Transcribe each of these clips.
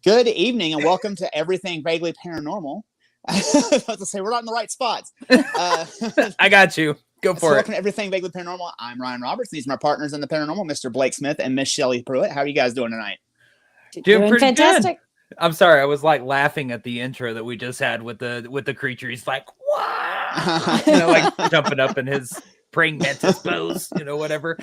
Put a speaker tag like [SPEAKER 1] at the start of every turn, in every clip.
[SPEAKER 1] Good evening and welcome to Everything Vaguely Paranormal. I was about to say, we're not in the right spots.
[SPEAKER 2] I got you. Go for it.
[SPEAKER 1] Welcome to Everything Vaguely Paranormal. I'm Ryan Roberts. These are my partners in the paranormal, Mr. Blake Smith and Miss Shelley Pruitt. How are you guys doing tonight?
[SPEAKER 2] Doing pretty
[SPEAKER 3] fantastic.
[SPEAKER 2] Good. I'm sorry, I was like laughing at the intro that we just had with the creature. He's like, wow, like jumping up in his praying mantis pose, whatever.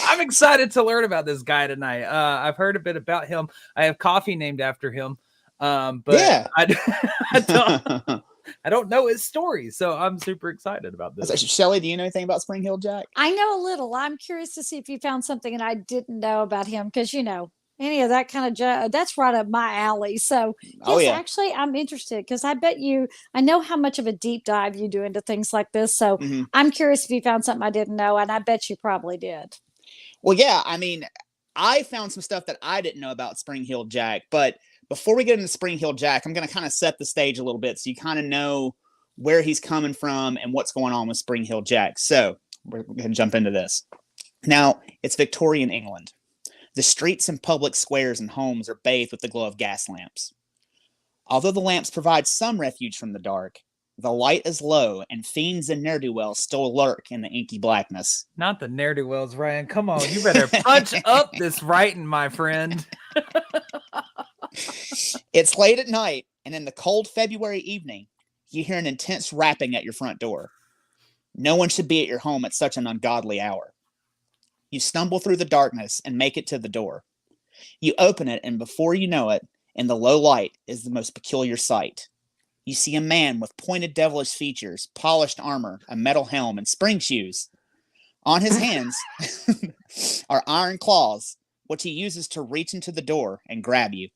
[SPEAKER 2] I'm excited to learn about this guy tonight. I've heard a bit about him. I have coffee named after him, but yeah. I don't know his story, so I'm super excited about this.
[SPEAKER 1] Shelley, do you know anything about Spring Hill Jack?
[SPEAKER 3] I know a little. I'm curious to see if you found something and I didn't know about him because, any of that kind of that's right up my alley. So, actually, I'm interested because I know how much of a deep dive you do into things like this. So I'm curious if you found something I didn't know, and I bet you probably did.
[SPEAKER 1] Well, yeah. I mean, I found some stuff that I didn't know about Spring Hill Jack, but before we get into Spring Hill Jack, I'm going to kind of set the stage a little bit so you kind of know where he's coming from and what's going on with Spring Hill Jack. So we're going to jump into this. Now, it's Victorian England. The streets and public squares and homes are bathed with the glow of gas lamps. Although the lamps provide some refuge from the dark, the light is low and fiends and ne'er-do-wells still lurk in the inky blackness.
[SPEAKER 2] Not the ne'er-do-wells, Ryan. Come on, you better punch up this writing, my friend.
[SPEAKER 1] It's late at night, and in the cold February evening, you hear an intense rapping at your front door. No one should be at your home at such an ungodly hour. You stumble through the darkness and make it to the door. You open it, and before you know it, in the low light is the most peculiar sight. You see a man with pointed devilish features, polished armor, a metal helm, and spring shoes. On his hands are iron claws, which he uses to reach into the door and grab you.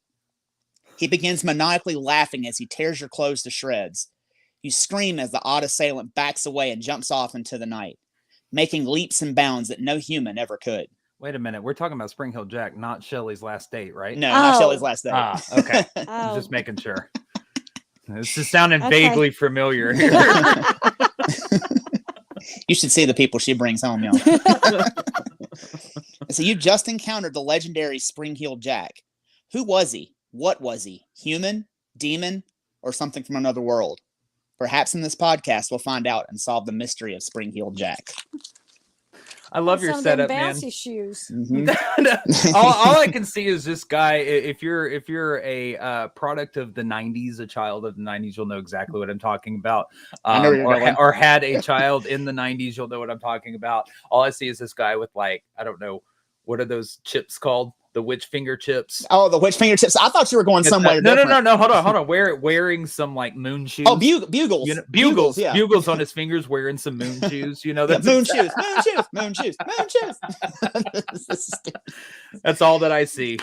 [SPEAKER 1] He begins maniacally laughing as he tears your clothes to shreds. You scream as the odd assailant backs away and jumps off into the night, making leaps and bounds that no human ever could.
[SPEAKER 2] Wait a minute. We're talking about Spring Hill Jack, not Shelley's Last Date, right?
[SPEAKER 1] No, not Shelley's Last Date.
[SPEAKER 2] Ah, okay. Just making sure. This is sounding vaguely familiar here.
[SPEAKER 1] You should see the people she brings home, y'all. So you just encountered the legendary Spring Hill Jack. Who was he? What was he? Human? Demon? Or something from another world? Perhaps in this podcast we'll find out and solve the mystery of Spring Hill Jack.
[SPEAKER 2] I love your setup, man.
[SPEAKER 3] Bouncy shoes.
[SPEAKER 2] all I can see is this guy. If you're a product of the '90s, a child of the '90s, you'll know exactly what I'm talking about. Or had a child in the '90s, you'll know what I'm talking about. All I see is this guy with I don't know, what are those chips called? The witch finger chips.
[SPEAKER 1] Oh, the witch finger chips. I thought you were going somewhere.
[SPEAKER 2] No. Hold on. Wearing some moon shoes.
[SPEAKER 1] Oh, bugles.
[SPEAKER 2] Bugles. Yeah. Bugles on his fingers, wearing some moon shoes. That's
[SPEAKER 1] moon shoes.
[SPEAKER 2] That's all that I see.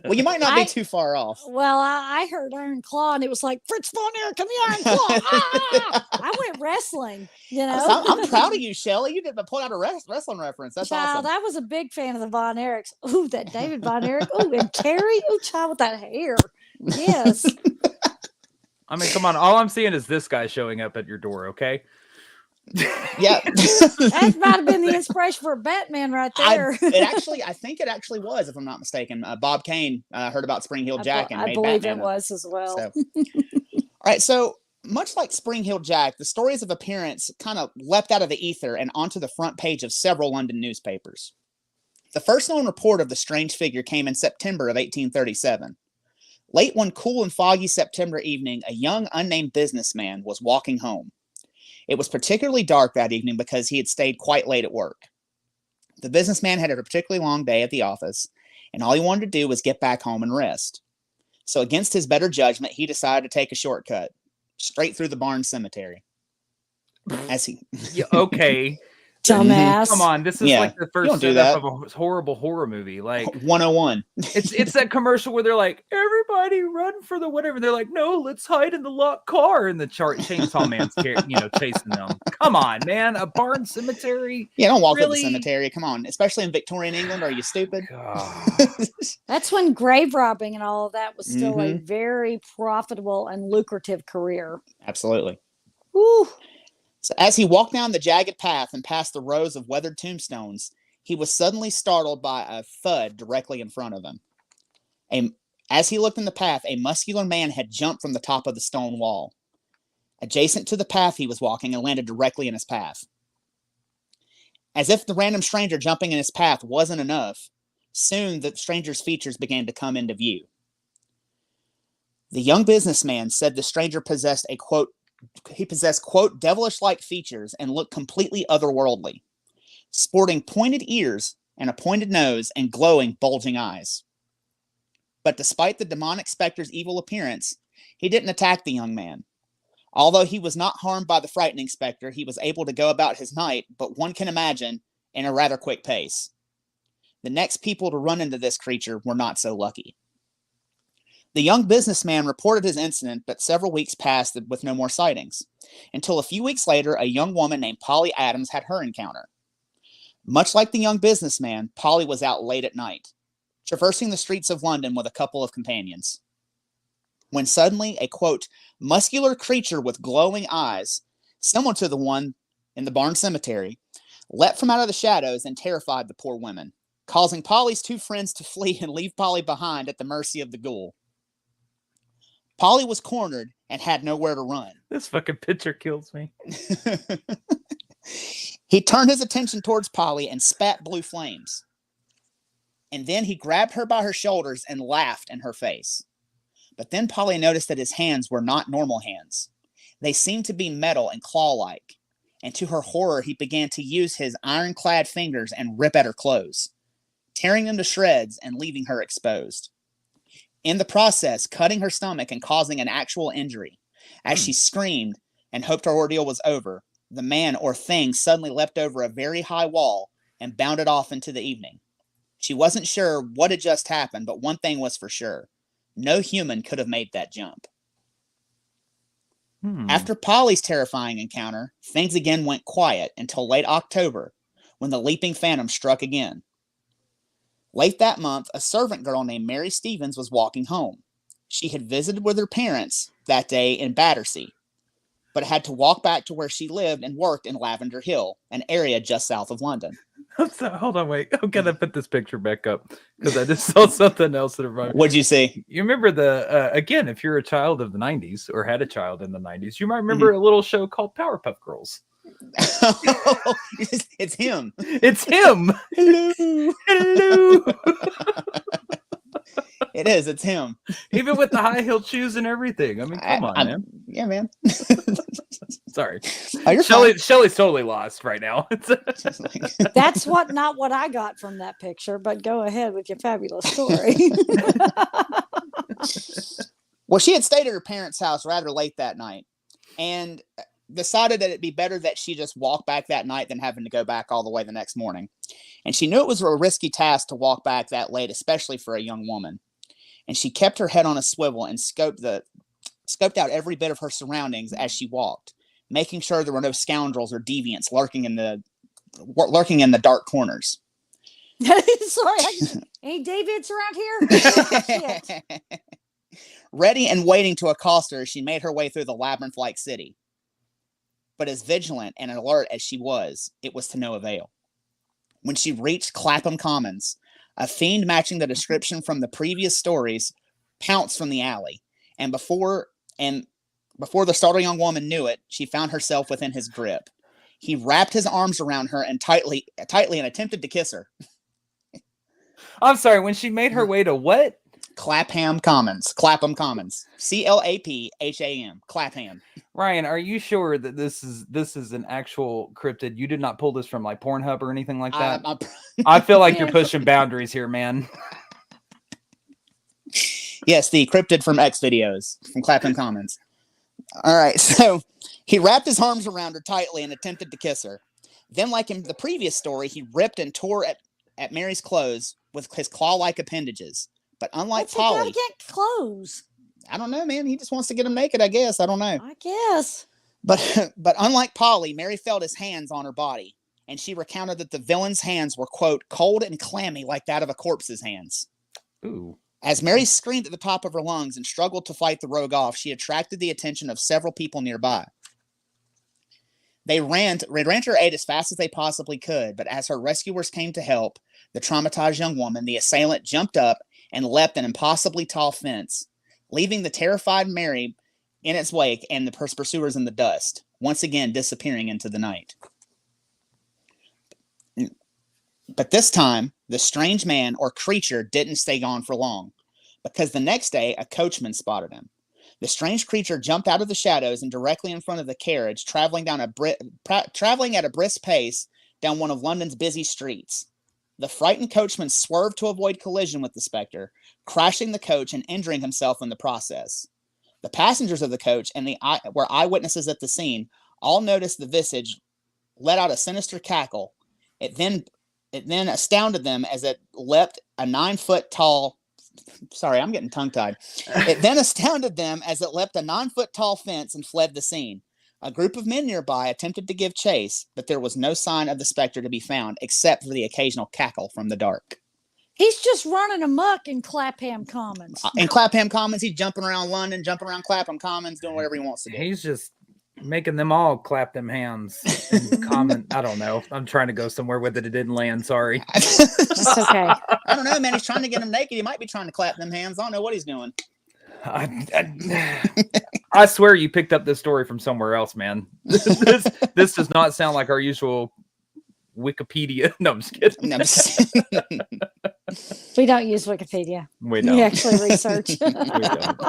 [SPEAKER 1] Well, you might not be too far off.
[SPEAKER 3] Well, I heard Iron Claw, and it was like, Fritz Von Erich and the Iron Claw. I went wrestling,
[SPEAKER 1] I'm proud of you, Shelley. You did pull out a wrestling reference. That's awesome.
[SPEAKER 3] I was a big fan of the Von Erichs. Ooh, that David Von Erich. Ooh, and Carrie. Ooh, child, with that hair. Yes.
[SPEAKER 2] I mean, come on. All I'm seeing is this guy showing up at your door, okay?
[SPEAKER 1] Yeah.
[SPEAKER 3] That might have been the inspiration for Batman right there.
[SPEAKER 1] I think it actually was, if I'm not mistaken. Bob Kane heard about Spring Hill Jack and made
[SPEAKER 3] believe
[SPEAKER 1] Batman
[SPEAKER 3] it was as well.
[SPEAKER 1] So. All right, so much like Spring Hill Jack, the stories of appearance kind of leapt out of the ether and onto the front page of several London newspapers. The first known report of the strange figure came in September of 1837. Late one cool and foggy September evening, a young unnamed businessman was walking home. It was particularly dark that evening because he had stayed quite late at work. The businessman had a particularly long day at the office, and all he wanted to do was get back home and rest. So against his better judgment, he decided to take a shortcut, straight through the Barnes Cemetery.
[SPEAKER 2] Okay.
[SPEAKER 3] Dumbass.
[SPEAKER 2] Come on, this is like the first setup of a horrible horror movie. Like
[SPEAKER 1] 101.
[SPEAKER 2] It's that commercial where they're like, everybody run for the whatever. They're like, no, let's hide in the locked car. And the chainsaw man's chasing them. Come on, man. A barn cemetery.
[SPEAKER 1] Yeah, don't walk through the cemetery. Come on. Especially in Victorian England. Are you stupid?
[SPEAKER 3] That's when grave robbing and all of that was still a very profitable and lucrative career.
[SPEAKER 1] Absolutely.
[SPEAKER 3] Woo.
[SPEAKER 1] So as he walked down the jagged path and past the rows of weathered tombstones, he was suddenly startled by a thud directly in front of him. As he looked in the path, a muscular man had jumped from the top of the stone wall, adjacent to the path he was walking, and landed directly in his path. As if the random stranger jumping in his path wasn't enough, soon the stranger's features began to come into view. The young businessman said the stranger possessed quote, devilish-like features and looked completely otherworldly, sporting pointed ears and a pointed nose and glowing, bulging eyes. But despite the demonic specter's evil appearance, he didn't attack the young man. Although he was not harmed by the frightening specter, he was able to go about his night, but one can imagine, in a rather quick pace. The next people to run into this creature were not so lucky. The young businessman reported his incident, but several weeks passed with no more sightings, until a few weeks later, a young woman named Polly Adams had her encounter. Much like the young businessman, Polly was out late at night, traversing the streets of London with a couple of companions, when suddenly a, quote, muscular creature with glowing eyes, similar to the one in the barn cemetery, leapt from out of the shadows and terrified the poor women, causing Polly's two friends to flee and leave Polly behind at the mercy of the ghoul. Polly was cornered and had nowhere to run.
[SPEAKER 2] This fucking picture kills me.
[SPEAKER 1] He turned his attention towards Polly and spat blue flames. And then he grabbed her by her shoulders and laughed in her face. But then Polly noticed that his hands were not normal hands. They seemed to be metal and claw-like. And to her horror, he began to use his ironclad fingers and rip at her clothes, tearing them to shreds and leaving her exposed. In the process, cutting her stomach and causing an actual injury. As she screamed and hoped her ordeal was over, the man or thing suddenly leapt over a very high wall and bounded off into the evening. She wasn't sure what had just happened, but one thing was for sure. No human could have made that jump. After Polly's terrifying encounter, things again went quiet until late October, when the leaping phantom struck again. Late that month, a servant girl named Mary Stevens was walking home. She had visited with her parents that day in Battersea, but had to walk back to where she lived and worked in Lavender Hill, an area just south of London.
[SPEAKER 2] Hold on, wait. I'm gonna put this picture back up because I just saw something else that reminded me.
[SPEAKER 1] What'd you see?
[SPEAKER 2] You remember again, if you're a child of the 90s or had a child in the 90s, you might remember a little show called Powerpuff Girls.
[SPEAKER 1] It's him.
[SPEAKER 2] It's him.
[SPEAKER 1] Hello. It is. It's him.
[SPEAKER 2] Even with the high-heeled shoes and everything. I mean, come on, man.
[SPEAKER 1] Yeah, man.
[SPEAKER 2] Sorry.
[SPEAKER 1] Oh,
[SPEAKER 2] Shelly's totally lost right now.
[SPEAKER 3] That's not what I got from that picture, but go ahead with your fabulous story.
[SPEAKER 1] Well, she had stayed at her parents' house rather late that night and decided that it'd be better that she just walk back that night than having to go back all the way the next morning. And she knew it was a risky task to walk back that late, especially for a young woman. And she kept her head on a swivel and scoped out every bit of her surroundings as she walked, making sure there were no scoundrels or deviants lurking in the dark corners.
[SPEAKER 3] Sorry, any deviants around here?
[SPEAKER 1] Ready and waiting to accost her, she made her way through the labyrinth-like city. But as vigilant and alert as she was, it was to no avail. When she reached Clapham Commons, a fiend matching the description from the previous stories pounced from the alley, and before the startled young woman knew it, she found herself within his grip. He wrapped his arms around her and tightly and attempted to kiss her.
[SPEAKER 2] I'm sorry, when she made her way to what?
[SPEAKER 1] Clapham Commons. Clapham. Clapham.
[SPEAKER 2] Ryan, are you sure that this is an actual cryptid? You did not pull this from like Pornhub or anything like that? I feel like you're pushing boundaries here, man.
[SPEAKER 1] Yes, the cryptid from X videos from Clapham Commons. All right, so he wrapped his arms around her tightly and attempted to kiss her. Then, like in the previous story, he ripped and tore at Mary's clothes with his claw-like appendages. But unlike Polly,
[SPEAKER 3] gotta get clothes.
[SPEAKER 1] I don't know, man. He just wants to get them naked, I guess. I don't know.
[SPEAKER 3] I guess.
[SPEAKER 1] But unlike Polly, Mary felt his hands on her body, and she recounted that the villain's hands were, quote, cold and clammy like that of a corpse's hands.
[SPEAKER 2] Ooh.
[SPEAKER 1] As Mary screamed at the top of her lungs and struggled to fight the rogue off, she attracted the attention of several people nearby. They ran to her aid as fast as they possibly could, but as her rescuers came to help the traumatized young woman, the assailant jumped up and leapt an impossibly tall fence, leaving the terrified Mary in its wake and the pursuers in the dust, once again disappearing into the night. But this time, the strange man or creature didn't stay gone for long, because the next day a coachman spotted him. The strange creature jumped out of the shadows and directly in front of the carriage, traveling at a brisk pace down one of London's busy streets. The frightened coachman swerved to avoid collision with the specter, crashing the coach and injuring himself in the process. The passengers of the coach were eyewitnesses at the scene, all noticed the visage let out a sinister cackle. It then astounded them as it leapt a 9-foot tall. Sorry, I'm getting tongue-tied. It then astounded them as it leapt a 9-foot tall fence and fled the scene. A group of men nearby attempted to give chase, but there was no sign of the specter to be found, except for the occasional cackle from the dark.
[SPEAKER 3] He's just running amok in Clapham Commons.
[SPEAKER 1] In Clapham Commons, he's jumping around London, jumping around Clapham Commons, doing whatever he wants to do.
[SPEAKER 2] He's just making them all clap them hands and comment. I don't know. I'm trying to go somewhere with it. It didn't land. Sorry.
[SPEAKER 3] That's okay.
[SPEAKER 1] I don't know, man. He's trying to get him naked. He might be trying to clap them hands. I don't know what he's doing.
[SPEAKER 2] I swear you picked up this story from somewhere else, man. This does not sound like our usual Wikipedia. No, I'm just kidding. No,
[SPEAKER 3] we don't use Wikipedia.
[SPEAKER 2] We don't.
[SPEAKER 3] We actually research.
[SPEAKER 2] We don't.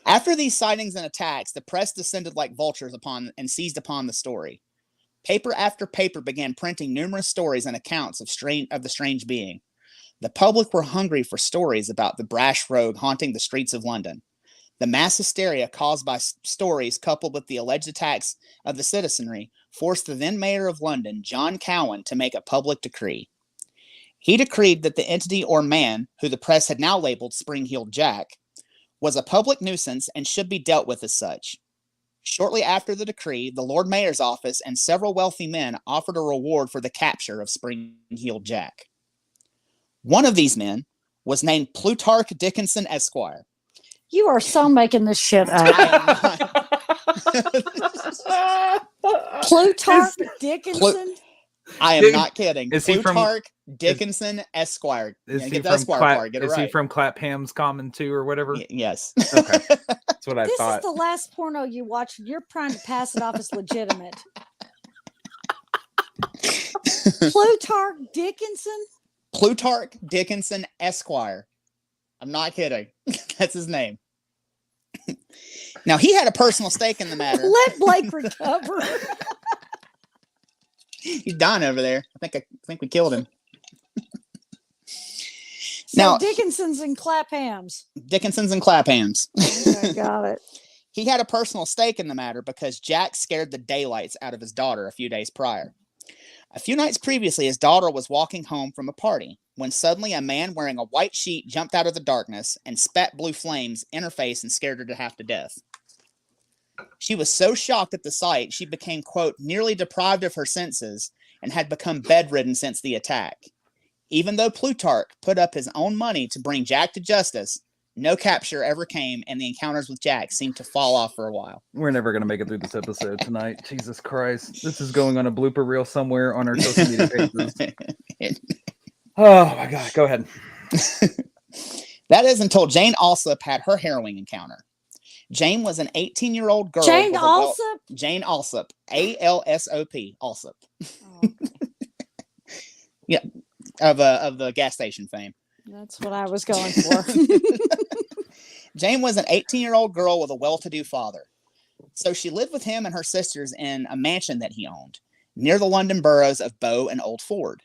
[SPEAKER 1] After these sightings and attacks, the press descended like vultures upon and seized upon the story. Paper after paper began printing numerous stories and accounts of the strange being. The public were hungry for stories about the brash rogue haunting the streets of London. The mass hysteria caused by stories coupled with the alleged attacks of the citizenry forced the then mayor of London, John Cowan, to make a public decree. He decreed that the entity or man, who the press had now labeled Spring-Heeled Jack, was a public nuisance and should be dealt with as such. Shortly after the decree, the Lord Mayor's office and several wealthy men offered a reward for the capture of Spring-Heeled Jack. One of these men was named Plutarch Dickinson, Esquire.
[SPEAKER 3] You are so making this shit up. Plutarch Dickinson?
[SPEAKER 1] I am not kidding.
[SPEAKER 2] Is he
[SPEAKER 1] Plutarch Dickinson, Esquire.
[SPEAKER 2] Is he
[SPEAKER 1] get the Esquire part. Get it right.
[SPEAKER 2] Is he from Clapham's Common 2 or whatever?
[SPEAKER 1] Yes.
[SPEAKER 2] Okay. That's what I thought.
[SPEAKER 3] This is the last porno you watched. You're trying to pass it off as legitimate. Plutarch Dickinson?
[SPEAKER 1] Plutarch Dickinson, Esquire. I'm not kidding. That's his name. Now, he had a personal stake in the matter.
[SPEAKER 3] Let Blake recover.
[SPEAKER 1] He's dying over there. I think we killed him.
[SPEAKER 3] So
[SPEAKER 1] now,
[SPEAKER 3] Dickinson's and Claphams.
[SPEAKER 1] Dickinson's and Claphams.
[SPEAKER 3] Okay, got it.
[SPEAKER 1] He had a personal stake in the matter because Jack scared the daylights out of his daughter a few days prior. A few nights previously, his daughter was walking home from a party when suddenly a man wearing a white sheet jumped out of the darkness and spat blue flames in her face and scared her to half to death. She was so shocked at the sight, she became, quote, nearly deprived of her senses and had become bedridden since the attack. Even though Plutarch put up his own money to bring Jack to justice, no capture ever came, and the encounters with Jack seemed to fall off for a while.
[SPEAKER 2] We're never going to make it through this episode tonight. Jesus Christ. This is going on a blooper reel somewhere on our social media pages. Oh, my God. Go ahead.
[SPEAKER 1] That is until Jane Alsop had her harrowing encounter. Jane was an 18-year-old girl.
[SPEAKER 3] Jane Alsop?
[SPEAKER 1] Jane Alsop. A-L-S-O-P. Alsop.
[SPEAKER 3] Oh, okay.
[SPEAKER 1] Yeah, of the gas station fame.
[SPEAKER 3] That's what I was going for.
[SPEAKER 1] Jane was an 18-year-old girl with a well-to-do father. So she lived with him and her sisters in a mansion that he owned, near the London boroughs of Bow and Old Ford.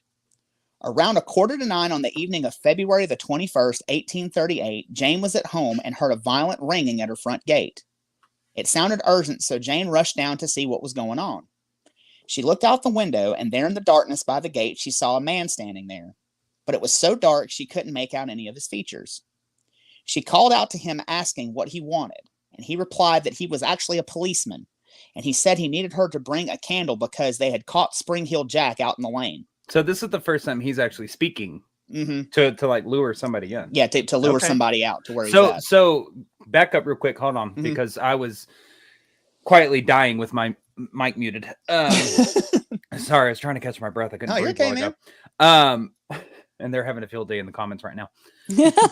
[SPEAKER 1] Around 8:45 on the evening of February the 21st, 1838, Jane was at home and heard a violent ringing at her front gate. It sounded urgent, so Jane rushed down to see what was going on. She looked out the window, and there in the darkness by the gate, she saw a man standing there. But it was so dark she couldn't make out any of his features. She called out to him asking what he wanted, and he replied that he was actually a policeman, and he said he needed her to bring a candle because they had caught Spring-Heeled Jack out in the lane.
[SPEAKER 2] So this is the first time he's actually speaking to like lure somebody in.
[SPEAKER 1] Yeah, to lure somebody out to where he's at.
[SPEAKER 2] So back up real quick. Hold on, because I was quietly dying with my mic muted. Sorry, I was trying to catch my breath. I couldn't breathe.
[SPEAKER 1] You're okay, man.
[SPEAKER 2] And they're having a field day in the comments right now.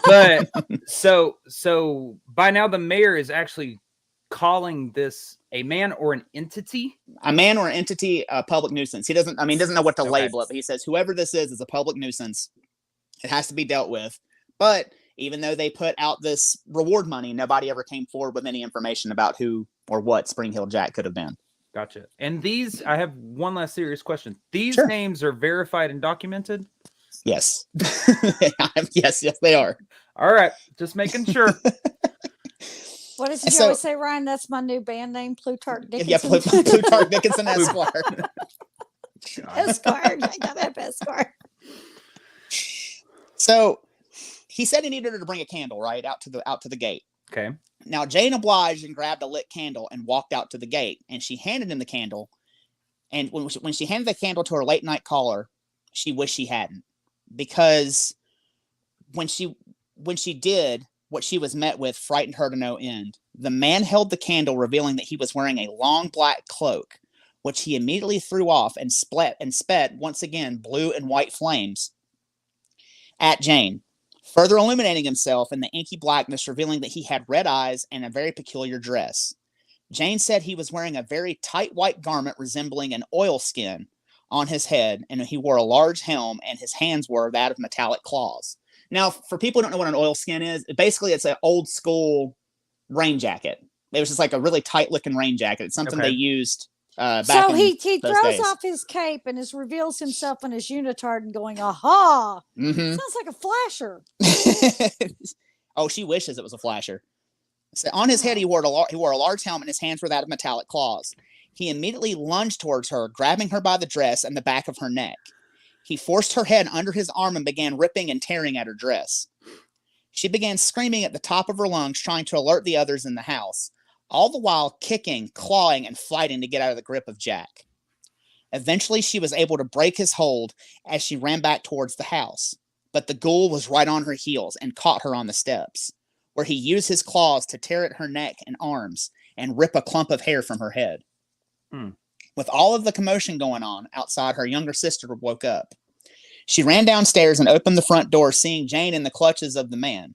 [SPEAKER 2] But so by now the mayor is actually calling this a man or an entity.
[SPEAKER 1] A man or an entity, a public nuisance. He doesn't know what to label it, but he says whoever this is a public nuisance. It has to be dealt with. But even though they put out this reward money, nobody ever came forward with any information about who or what Spring Hill Jack could have been.
[SPEAKER 2] Gotcha. And these, I have one last serious question. These names are verified and documented?
[SPEAKER 1] Yes. yes, they are.
[SPEAKER 2] All right. Just making sure.
[SPEAKER 3] What does he always say, Ryan? That's my new band name, Plutarch Dickinson.
[SPEAKER 1] Yeah, Plutarch Dickinson Esquire.
[SPEAKER 3] Esquire. I gotta have Esquire.
[SPEAKER 1] So he said he needed her to bring a candle, right, out to the gate.
[SPEAKER 2] Okay.
[SPEAKER 1] Now Jane obliged and grabbed a lit candle and walked out to the gate. And she handed him the candle. And when she handed the candle to her late night caller, she wished she hadn't, because when she did, what she was met with frightened her to no end. The man held the candle, revealing that he was wearing a long black cloak, which he immediately threw off and sped once again blue and white flames at Jane, further illuminating himself in the inky blackness, revealing that he had red eyes and a very peculiar dress. Jane said he was wearing a very tight white garment resembling an oilskin on his head, and he wore a large helm, and his hands were that of metallic claws. Now, for people who don't know what an oilskin is, basically it's an old school rain jacket. It was just like a really tight looking rain jacket. It's something they used back
[SPEAKER 3] so
[SPEAKER 1] in
[SPEAKER 3] he
[SPEAKER 1] those
[SPEAKER 3] throws
[SPEAKER 1] days.
[SPEAKER 3] off his cape and reveals himself in his unitard and going, aha! Sounds like a flasher.
[SPEAKER 1] Oh, she wishes it was a flasher. So on his head, he wore a large helmet, and his hands were that of metallic claws. He immediately lunged towards her, grabbing her by the dress and the back of her neck. He forced her head under his arm and began ripping and tearing at her dress. She began screaming at the top of her lungs, trying to alert the others in the house, all the while kicking, clawing, and fighting to get out of the grip of Jack. Eventually, she was able to break his hold as she ran back towards the house, but the ghoul was right on her heels and caught her on the steps, where he used his claws to tear at her neck and arms and rip a clump of hair from her head. With all of the commotion going on outside, her younger sister woke up. She ran downstairs and opened the front door, seeing Jane in the clutches of the man.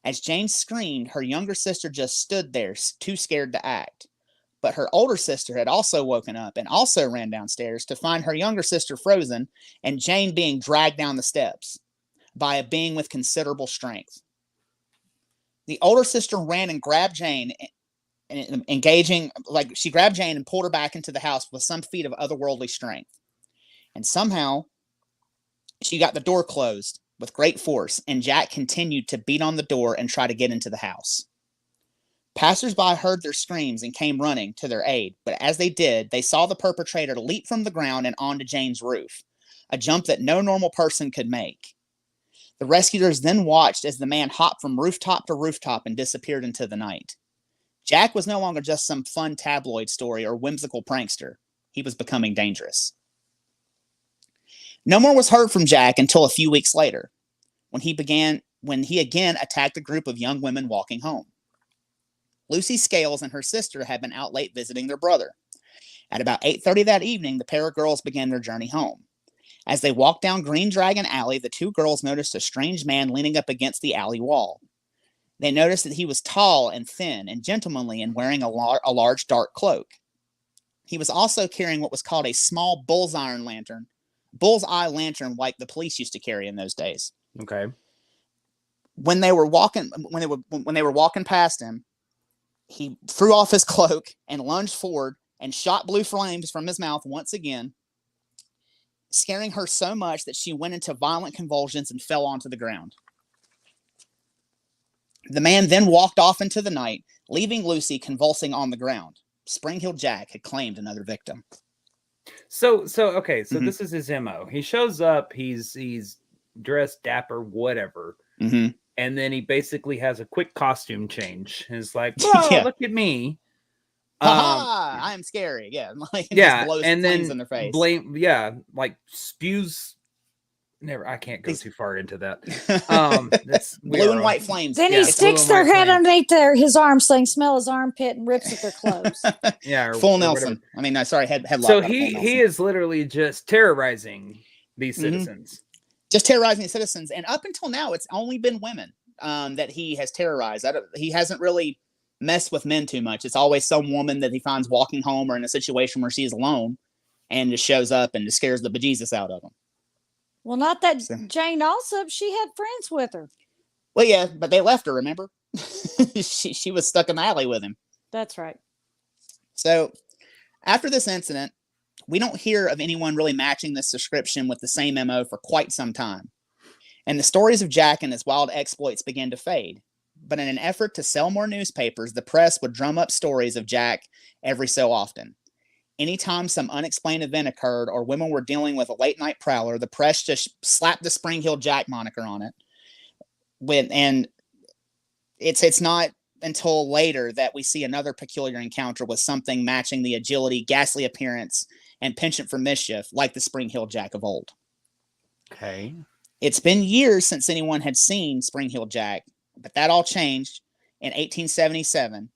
[SPEAKER 1] As Jane screamed, her younger sister just stood there, too scared to act. But her older sister had also woken up and also ran downstairs to find her younger sister frozen and Jane being dragged down the steps by a being with considerable strength. The older sister ran and grabbed Jane, and she grabbed Jane and pulled her back into the house with some feat of otherworldly strength. And somehow she got the door closed with great force, and Jack continued to beat on the door and try to get into the house. Passers-by heard their screams and came running to their aid, but as they did, they saw the perpetrator leap from the ground and onto Jane's roof, a jump that no normal person could make. The rescuers then watched as the man hopped from rooftop to rooftop and disappeared into the night. Jack was no longer just some fun tabloid story or whimsical prankster. He was becoming dangerous. No more was heard from Jack until a few weeks later, when he again attacked a group of young women walking home. Lucy Scales and her sister had been out late visiting their brother. At about 8:30 that evening, the pair of girls began their journey home. As they walked down Green Dragon Alley, the two girls noticed a strange man leaning up against the alley wall. They noticed that he was tall and thin and gentlemanly and wearing a large dark cloak. He was also carrying what was called a small bullseye lantern like the police used to carry in those days.
[SPEAKER 2] Okay.
[SPEAKER 1] When they were walking past him, he threw off his cloak and lunged forward and shot blue flames from his mouth once again, scaring her so much that she went into violent convulsions and fell onto the ground. The man then walked off into the night, leaving Lucy convulsing on the ground. Spring Hill Jack had claimed another victim.
[SPEAKER 2] So this is his MO. He shows up, he's dressed dapper, whatever. And then he basically has a quick costume change. It's like, whoa, look at me.
[SPEAKER 1] I am scary. Yeah.
[SPEAKER 2] And then
[SPEAKER 1] in their face.
[SPEAKER 2] Like spews. Never, I can't go too far into that.
[SPEAKER 1] That's blue and white flames.
[SPEAKER 3] Then he sticks their head underneath his arm, saying, smell his armpit, and rips at their clothes.
[SPEAKER 1] Full Nelson. Headlock.
[SPEAKER 2] So he is literally just terrorizing these citizens.
[SPEAKER 1] just terrorizing citizens. And up until now, it's only been women that he has terrorized. He hasn't really messed with men too much. It's always some woman that he finds walking home or in a situation where she's alone and just shows up and just scares the bejesus out of them.
[SPEAKER 3] Well, not that Jane Alsop, she had friends with her.
[SPEAKER 1] Well, yeah, but they left her, remember? she was stuck in the alley with him.
[SPEAKER 3] That's right.
[SPEAKER 1] So after this incident, we don't hear of anyone really matching this description with the same MO for quite some time. And the stories of Jack and his wild exploits began to fade. But in an effort to sell more newspapers, the press would drum up stories of Jack every so often. Anytime some unexplained event occurred or women were dealing with a late night prowler, the press just slapped the Spring Hill Jack moniker on it. And it's not until later that we see another peculiar encounter with something matching the agility, ghastly appearance, and penchant for mischief like the Spring Hill Jack of old.
[SPEAKER 2] Okay.
[SPEAKER 1] It's been years since anyone had seen Spring Hill Jack, but that all changed in 1877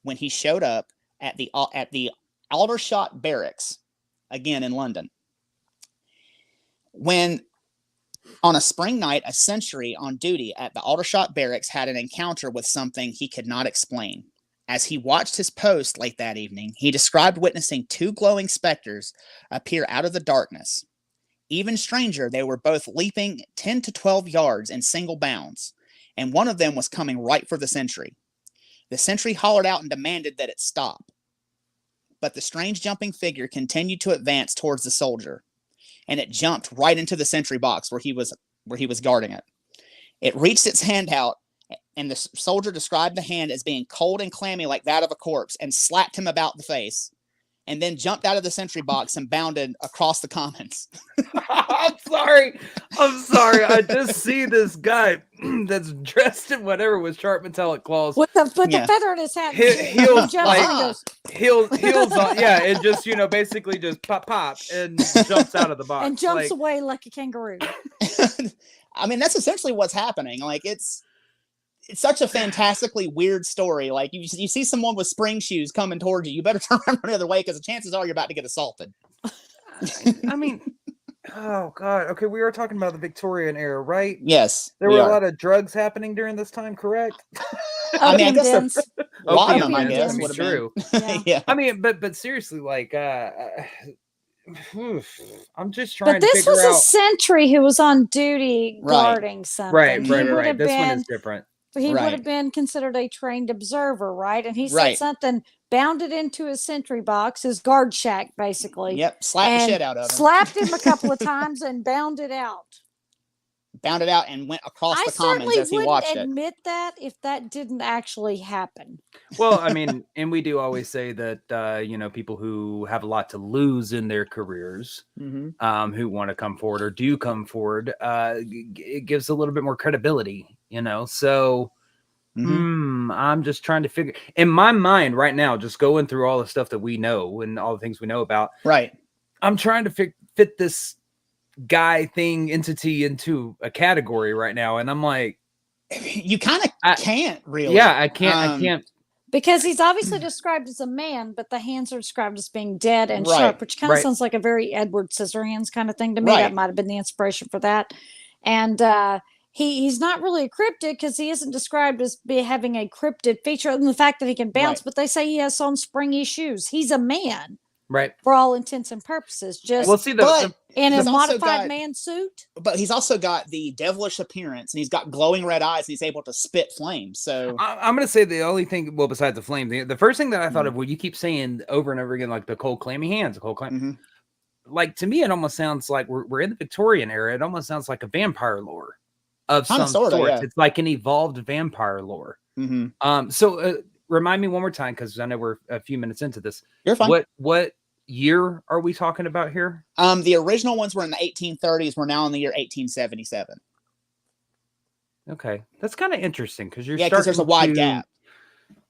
[SPEAKER 1] when he showed up at the Aldershot Barracks, again in London. When on a spring night, a sentry on duty at the Aldershot Barracks had an encounter with something he could not explain. As he watched his post late that evening, he described witnessing two glowing specters appear out of the darkness. Even stranger, they were both leaping 10 to 12 yards in single bounds, and one of them was coming right for the sentry. The sentry hollered out and demanded that it stop. But the strange jumping figure continued to advance towards the soldier, and it jumped right into the sentry box where he was guarding it. It reached its hand out, and the soldier described the hand as being cold and clammy like that of a corpse, and slapped him about the face, and then jumped out of the sentry box and bounded across the commons.
[SPEAKER 2] I'm sorry. I just see this guy that's dressed in whatever with sharp metallic claws.
[SPEAKER 3] With the feather in his hat.
[SPEAKER 2] Heels on. Yeah, it just, basically just pop, and jumps out of the box.
[SPEAKER 3] And jumps away like a kangaroo.
[SPEAKER 1] I mean, that's essentially what's happening. Like, it's such a fantastically weird story. Like, you see someone with spring shoes coming towards you, you better turn around the other way because the chances are you're about to get assaulted.
[SPEAKER 2] I mean, oh God. Okay, we were talking about the Victorian era, right?
[SPEAKER 1] Yes.
[SPEAKER 2] There were a lot of drugs happening during this time, correct?
[SPEAKER 1] I mean, I guess a lot of them, I guess,
[SPEAKER 2] would have true.
[SPEAKER 1] Yeah.
[SPEAKER 2] I mean, but seriously, like, I'm just trying
[SPEAKER 3] to figure out. But
[SPEAKER 2] this
[SPEAKER 3] this was a sentry who was on duty guarding something.
[SPEAKER 2] Right. This one is different.
[SPEAKER 3] He would have been considered a trained observer, right? And he said something, bounded into his sentry box, his guard shack, basically.
[SPEAKER 1] Yep, slapped the shit out of him.
[SPEAKER 3] Slapped him a couple of times and bounded out.
[SPEAKER 1] Bounded out and went across the commons as he watched it.
[SPEAKER 3] I certainly wouldn't admit that if that didn't actually happen.
[SPEAKER 2] Well, I mean, and we do always say that, people who have a lot to lose in their careers, who want to come forward or do come forward, it gives a little bit more credibility, so I'm just trying to figure in my mind right now, just going through all the stuff that we know and all the things we know about.
[SPEAKER 1] Right.
[SPEAKER 2] I'm trying to fit this guy entity into a category right now. And I'm like,
[SPEAKER 1] you kind of can't really.
[SPEAKER 2] Yeah, I can't.
[SPEAKER 3] Because he's obviously described as a man, but the hands are described as being dead and sharp, which kind of sounds like a very Edward Scissorhands kind of thing to me. That might have been the inspiration for that. And he's not really a cryptid because he isn't described as having a cryptid feature other than the fact that he can bounce, but they say he has on springy shoes. He's a man.
[SPEAKER 2] Right.
[SPEAKER 3] For all intents and purposes. Just in a modified man suit.
[SPEAKER 1] But he's also got the devilish appearance, and he's got glowing red eyes, and he's able to spit flames. So
[SPEAKER 2] I'm going to say the only thing, besides the flame, the first thing that I thought of, when you keep saying over and over again, like the cold, clammy hands, like to me, it almost sounds like we're in the Victorian era. It almost sounds like a vampire lore of some sort. Yeah. It's like an evolved vampire lore. So remind me one more time, because I know we're a few minutes into this.
[SPEAKER 1] You're fine.
[SPEAKER 2] What year are we talking about here?
[SPEAKER 1] The original ones were in the 1830s. We're now in the year 1877.
[SPEAKER 2] Okay, that's kind of interesting because
[SPEAKER 1] because there's a wide gap.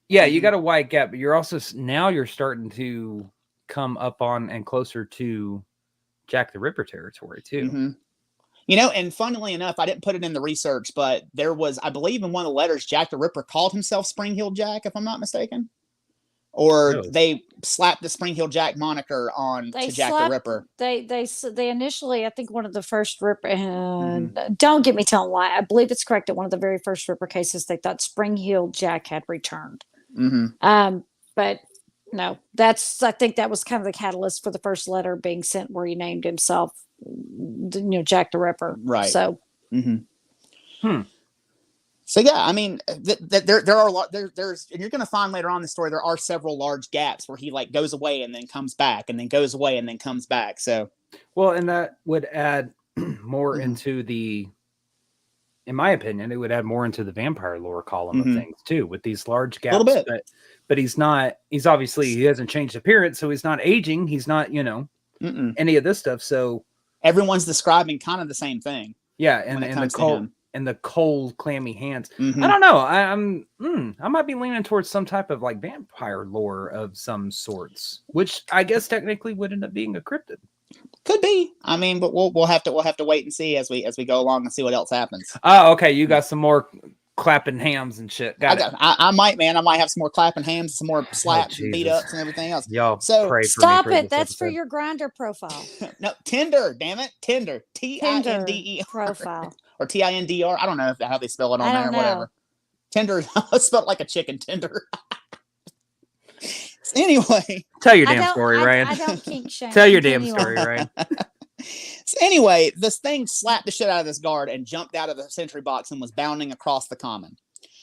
[SPEAKER 2] Yeah, you got a wide gap, but you're also you're starting to come up on and closer to Jack the Ripper territory too.
[SPEAKER 1] And funnily enough, I didn't put it in the research, but there was, I believe, in one of the letters, Jack the Ripper called himself Spring Hill Jack, if I'm not mistaken. Or they slapped the Spring Hill Jack moniker on to Jack the Ripper.
[SPEAKER 3] They initially, I think one of the first Ripper, don't get me telling lie, I believe it's correct that one of the very first Ripper cases, they thought Spring Hill Jack had returned. But no, I think that was kind of the catalyst for the first letter being sent where he named himself, Jack the Ripper.
[SPEAKER 1] Right.
[SPEAKER 3] So.
[SPEAKER 1] So yeah, I mean, there are a lot. There's, and you're going to find later on in the story there are several large gaps where he like goes away and then comes back, and then goes away and then comes back. So,
[SPEAKER 2] well, and that would add more into the, in my opinion, it would add more into the vampire lore column of things too, with these large gaps.
[SPEAKER 1] A little bit,
[SPEAKER 2] but he's not. He hasn't changed appearance, so he's not aging. He's not, any of this stuff. So
[SPEAKER 1] everyone's describing kind of the same thing.
[SPEAKER 2] Yeah, and the cold. And the cold, clammy hands. I don't know. I might be leaning towards some type of like vampire lore of some sorts, which I guess technically would end up being a cryptid.
[SPEAKER 1] Could be. I mean, but we'll have to wait and see as we go along and see what else happens.
[SPEAKER 2] Oh, okay. You got some more clapping hams and shit.
[SPEAKER 1] I might, man. I might have some more clapping hams, some more slaps and beat ups and everything else.
[SPEAKER 2] Yo,
[SPEAKER 1] so
[SPEAKER 3] stop it. That's for your Grindr profile.
[SPEAKER 1] No, Tinder. Damn it, Tinder. Tinder
[SPEAKER 3] profile.
[SPEAKER 1] Or Tindr. I don't know how they spell it on there or whatever. Tinder. It's spelled like a chicken tender. Anyway.
[SPEAKER 2] Tell your damn story, Ryan.
[SPEAKER 3] I don't kink shame.
[SPEAKER 2] Tell your damn story, Ryan.
[SPEAKER 1] So anyway, this thing slapped the shit out of this guard and jumped out of the sentry box and was bounding across the common.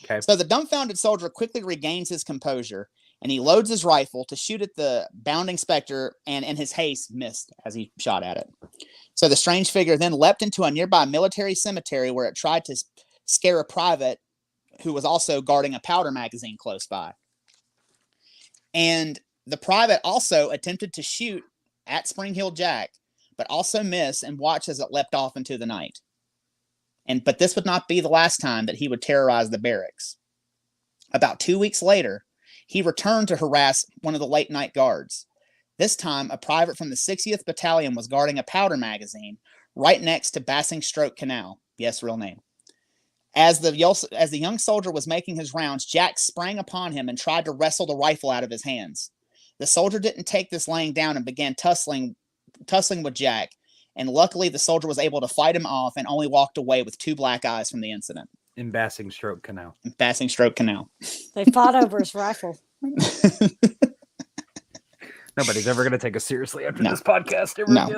[SPEAKER 2] Okay.
[SPEAKER 1] So the dumbfounded soldier quickly regains his composure and he loads his rifle to shoot at the bounding specter, and in his haste missed as he shot at it. So the strange figure then leapt into a nearby military cemetery where it tried to scare a private who was also guarding a powder magazine close by. And the private also attempted to shoot at Spring Hill Jack, but also missed and watched as it leapt off into the night. But this would not be the last time that he would terrorize the barracks. About 2 weeks later, he returned to harass one of the late night guards. This time, a private from the 60th Battalion was guarding a powder magazine right next to Basingstoke Canal. Yes, real name. As the young soldier was making his rounds, Jack sprang upon him and tried to wrestle the rifle out of his hands. The soldier didn't take this laying down and began tussling with Jack, and luckily the soldier was able to fight him off and only walked away with 2 black eyes from the incident.
[SPEAKER 2] In Basingstoke Canal.
[SPEAKER 3] They fought over his rifle.
[SPEAKER 2] Nobody's ever going to take us seriously after this podcast again.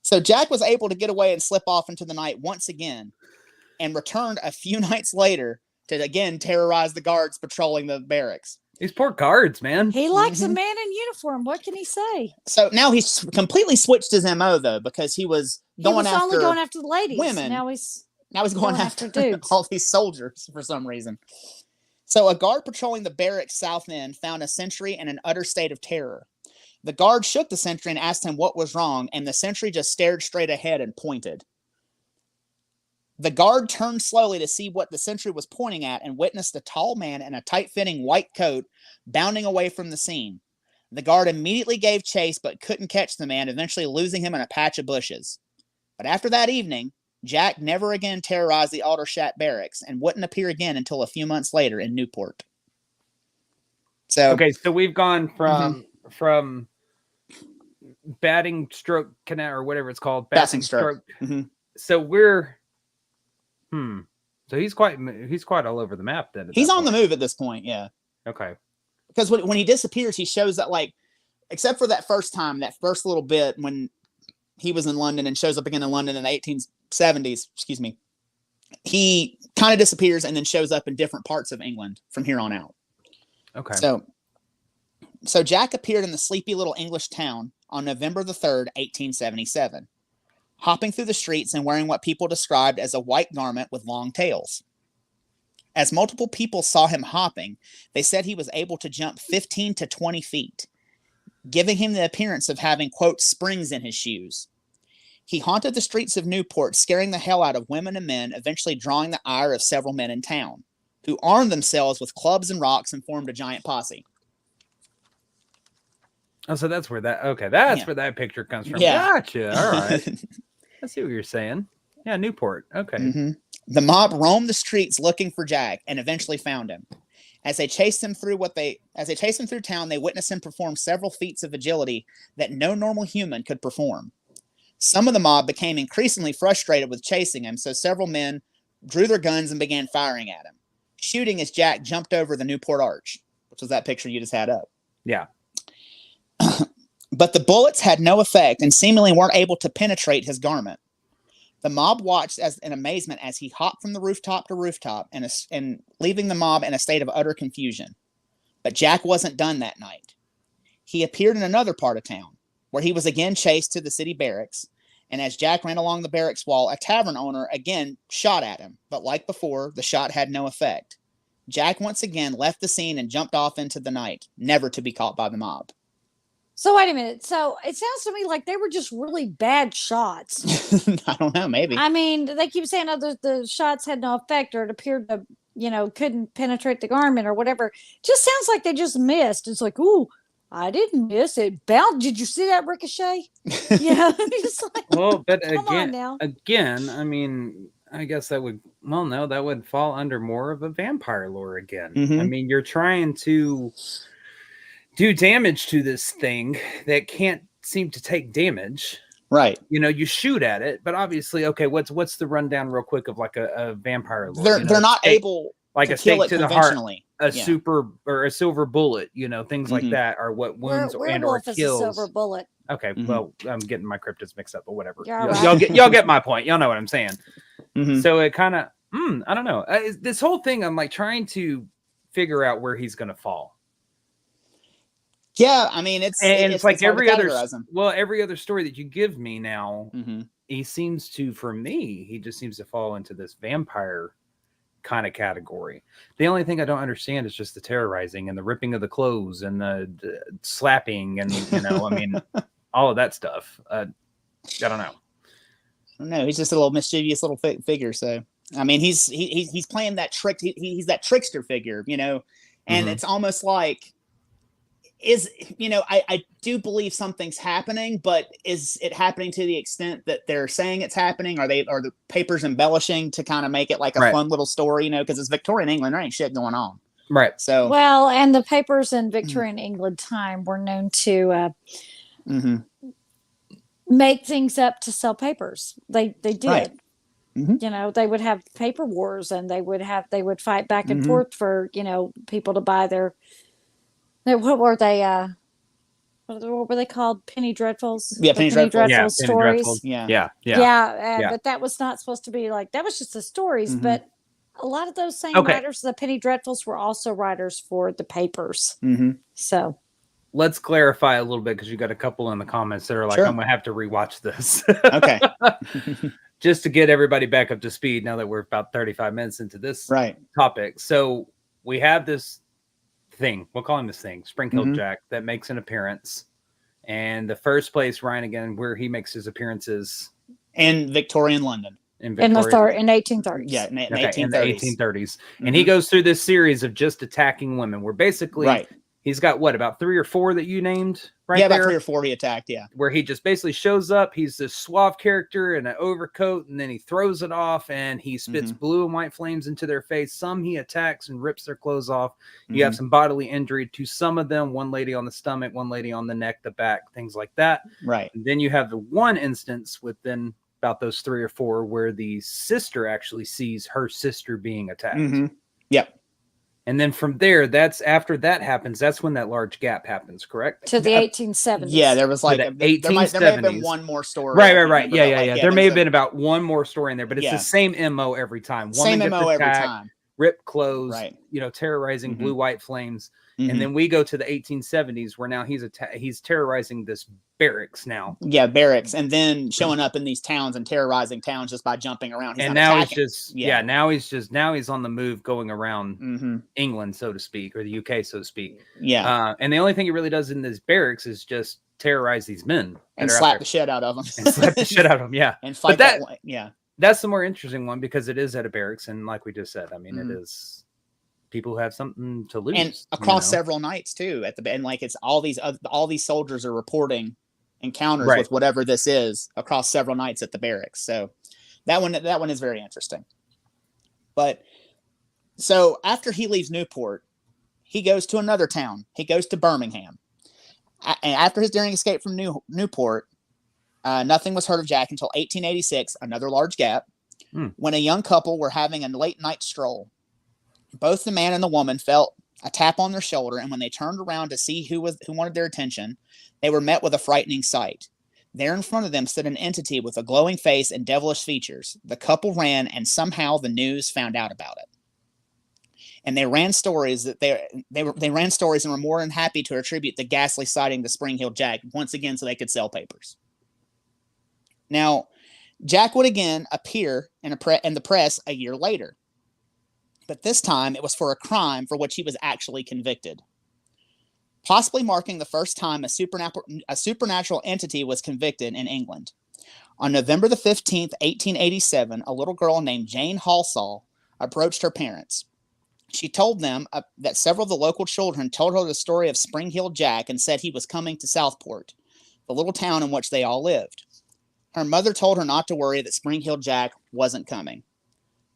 [SPEAKER 1] So Jack was able to get away and slip off into the night once again and returned a few nights later to again terrorize the guards patrolling the barracks.
[SPEAKER 2] These poor guards, man.
[SPEAKER 3] He likes a man in uniform. What can he say?
[SPEAKER 1] So now he's completely switched his MO though, because he was only going after
[SPEAKER 3] the ladies.
[SPEAKER 1] Women.
[SPEAKER 3] Now he's
[SPEAKER 1] going after
[SPEAKER 3] dudes.
[SPEAKER 1] All these soldiers for some reason. So a guard patrolling the barracks south end found a sentry in an utter state of terror. The guard shook the sentry and asked him what was wrong, and the sentry just stared straight ahead and pointed. The guard turned slowly to see what the sentry was pointing at and witnessed a tall man in a tight-fitting white coat bounding away from the scene. The guard immediately gave chase but couldn't catch the man, eventually losing him in a patch of bushes. But after that evening, Jack never again terrorized the Aldershot barracks and wouldn't appear again until a few months later in Newport. So
[SPEAKER 2] we've gone from Basingstoke Canal or whatever it's called.
[SPEAKER 1] Basingstoke.
[SPEAKER 2] So we're so he's quite all over the map then.
[SPEAKER 1] He's on the move at this point, yeah.
[SPEAKER 2] Okay.
[SPEAKER 1] Because when he disappears, he shows that, like, except for that first time, that first little bit when he was in London and shows up again in London in the 1870s, he kind of disappears and then shows up in different parts of England from here on out.
[SPEAKER 2] Okay.
[SPEAKER 1] So Jack appeared in the sleepy little English town on November the 3rd, 1877, hopping through the streets and wearing what people described as a white garment with long tails. As multiple people saw him hopping, they said he was able to jump 15 to 20 feet, giving him the appearance of having, quote, springs in his shoes. He haunted the streets of Newport, scaring the hell out of women and men, eventually drawing the ire of several men in town, who armed themselves with clubs and rocks and formed a giant posse.
[SPEAKER 2] Oh, so that's where that picture comes from.
[SPEAKER 1] Yeah.
[SPEAKER 2] Gotcha. All right. I see what you're saying. Yeah, Newport. Okay.
[SPEAKER 1] The mob roamed the streets looking for Jack and eventually found him. As they chased him through town, they witnessed him perform several feats of agility that no normal human could perform. Some of the mob became increasingly frustrated with chasing him, so several men drew their guns and began firing at him, shooting as Jack jumped over the Newport Arch, which was that picture you just had up.
[SPEAKER 2] Yeah.
[SPEAKER 1] But the bullets had no effect and seemingly weren't able to penetrate his garment. The mob watched in amazement as he hopped from the rooftop to rooftop and leaving the mob in a state of utter confusion. But Jack wasn't done that night. He appeared in another part of town, where he was again chased to the city barracks, and as Jack ran along the barracks wall, a tavern owner again shot at him, but like before, the shot had no effect. Jack once again left the scene and jumped off into the night, never to be caught by the mob.
[SPEAKER 3] So wait a minute. So it sounds to me like they were just really bad shots.
[SPEAKER 1] I don't know, maybe.
[SPEAKER 3] I mean, they keep saying the shots had no effect, or it appeared to, couldn't penetrate the garment or whatever. Just sounds like they just missed. It's like, ooh, I didn't miss it. Bound. Did you see that ricochet? Yeah.
[SPEAKER 2] Well, but again, I mean, I guess that would, that would fall under more of a vampire lore again.
[SPEAKER 1] Mm-hmm.
[SPEAKER 2] I mean, you're trying to do damage to this thing that can't seem to take damage.
[SPEAKER 1] Right.
[SPEAKER 2] You shoot at it, but obviously, okay, what's the rundown real quick of like a vampire lore?
[SPEAKER 1] They're not able
[SPEAKER 2] like
[SPEAKER 1] to
[SPEAKER 2] a stake to the heart, a
[SPEAKER 1] yeah.
[SPEAKER 2] super or a silver bullet, things like that are what wounds and or kills.
[SPEAKER 3] A silver bullet.
[SPEAKER 2] Okay, well, I'm getting my cryptids mixed up, but whatever.
[SPEAKER 3] Right.
[SPEAKER 2] Y'all get my point. Y'all know what I'm saying.
[SPEAKER 1] Mm-hmm.
[SPEAKER 2] So it kind of, I don't know. This whole thing, I'm like trying to figure out where he's going to fall.
[SPEAKER 1] Yeah, I mean, it's
[SPEAKER 2] like every other story that you give me now, he seems to, for me, he just seems to fall into this vampire kind of category. The only thing I don't understand is just the terrorizing and the ripping of the clothes and the slapping and I mean, all of that stuff. I don't know.
[SPEAKER 1] No, he's just a little mischievous little figure. So I mean, he's playing that trick. He's that trickster figure, and it's almost like. I do believe something's happening, but is it happening to the extent that they're saying it's happening? Are the papers embellishing to kind of make it like a fun little story, because it's Victorian England, there ain't shit going on.
[SPEAKER 2] Right.
[SPEAKER 1] So,
[SPEAKER 3] well, and the papers in Victorian England time were known to make things up to sell papers. They did.
[SPEAKER 1] Right.
[SPEAKER 3] They would have paper wars, and they would fight back and forth for, people to buy their. What were they? What were they called? Penny Dreadfuls.
[SPEAKER 1] Yeah, Penny Dreadful
[SPEAKER 3] stories.
[SPEAKER 1] Yeah.
[SPEAKER 3] But that was not supposed to be like that. Was just the stories. But a lot of those same writers, the Penny Dreadfuls, were also writers for the papers. So
[SPEAKER 2] let's clarify a little bit, because you got a couple in the comments that are like, I'm gonna have to rewatch this.
[SPEAKER 1] Okay.
[SPEAKER 2] Just to get everybody back up to speed now that we're about 35 minutes into this topic. So we have this thing, we'll call him this thing, Spring-Killed Jack, that makes an appearance. And the first place, Ryan, again, where he makes his appearances
[SPEAKER 1] in Victorian London.
[SPEAKER 3] In 1830s.
[SPEAKER 1] Yeah, in the
[SPEAKER 2] 1830s. And he goes through this series of just attacking women, where basically he's got about 3 or 4 that you named there?
[SPEAKER 1] About 3 or 4 he attacked,
[SPEAKER 2] where he just basically shows up. He's this suave character in an overcoat, and then he throws it off, and he spits blue and white flames into their face. Some he attacks and rips their clothes off. You have some bodily injury to some of them, one lady on the stomach, one lady on the neck, the back, things like that.
[SPEAKER 1] Right.
[SPEAKER 2] And then you have the one instance within about those 3 or 4 where the sister actually sees her sister being attacked.
[SPEAKER 1] Yep.
[SPEAKER 2] And then from there, that's after that happens. That's when that large gap happens, correct?
[SPEAKER 3] To the 1870s.
[SPEAKER 1] Yeah, there was like there may have been one more story.
[SPEAKER 2] Right. Yeah. There may have been about one more story in there, but it's the same MO every time.
[SPEAKER 1] Same MO every time.
[SPEAKER 2] Rip clothes, terrorizing blue white flames. And then we go to the 1870s, where now he's terrorizing this barracks now.
[SPEAKER 1] Yeah, barracks, and then showing up in these towns and terrorizing towns just by jumping around.
[SPEAKER 2] He's now he's on the move, going around England, so to speak, or the UK, so to speak.
[SPEAKER 1] Yeah.
[SPEAKER 2] And the only thing he really does in this barracks is just terrorize these men
[SPEAKER 1] and slap the shit out of them.
[SPEAKER 2] Yeah.
[SPEAKER 1] And fight that way. Yeah.
[SPEAKER 2] That's the more interesting one, because it is at a barracks, and like we just said, I mean, it is people who have something to lose,
[SPEAKER 1] and across several nights too. At the end, like it's all these soldiers are reporting encounters with whatever this is across several nights at the barracks. So that one is very interesting. But so after he leaves Newport, he goes to another town. He goes to Birmingham. And after his daring escape from Newport, nothing was heard of Jack until 1886, another large gap, when a young couple were having a late night stroll. Both the man and the woman felt a tap on their shoulder, and when they turned around to see who wanted their attention, they were met with a frightening sight. There in front of them stood an entity with a glowing face and devilish features. The couple ran, and somehow the news found out about it. And they ran stories that they ran stories and were more than happy to attribute the ghastly sighting to Spring-Heeled Jack once again, so they could sell papers. Now, Jack would again appear in the press a year later, but this time it was for a crime for which he was actually convicted, possibly marking the first time a supernatural entity was convicted in England. On November the 15th, 1887, a little girl named Jane Halsall approached her parents. She told them that several of the local children told her the story of Spring-Heeled Jack and said he was coming to Southport, the little town in which they all lived. Her mother told her not to worry, that Spring-Heeled Jack wasn't coming.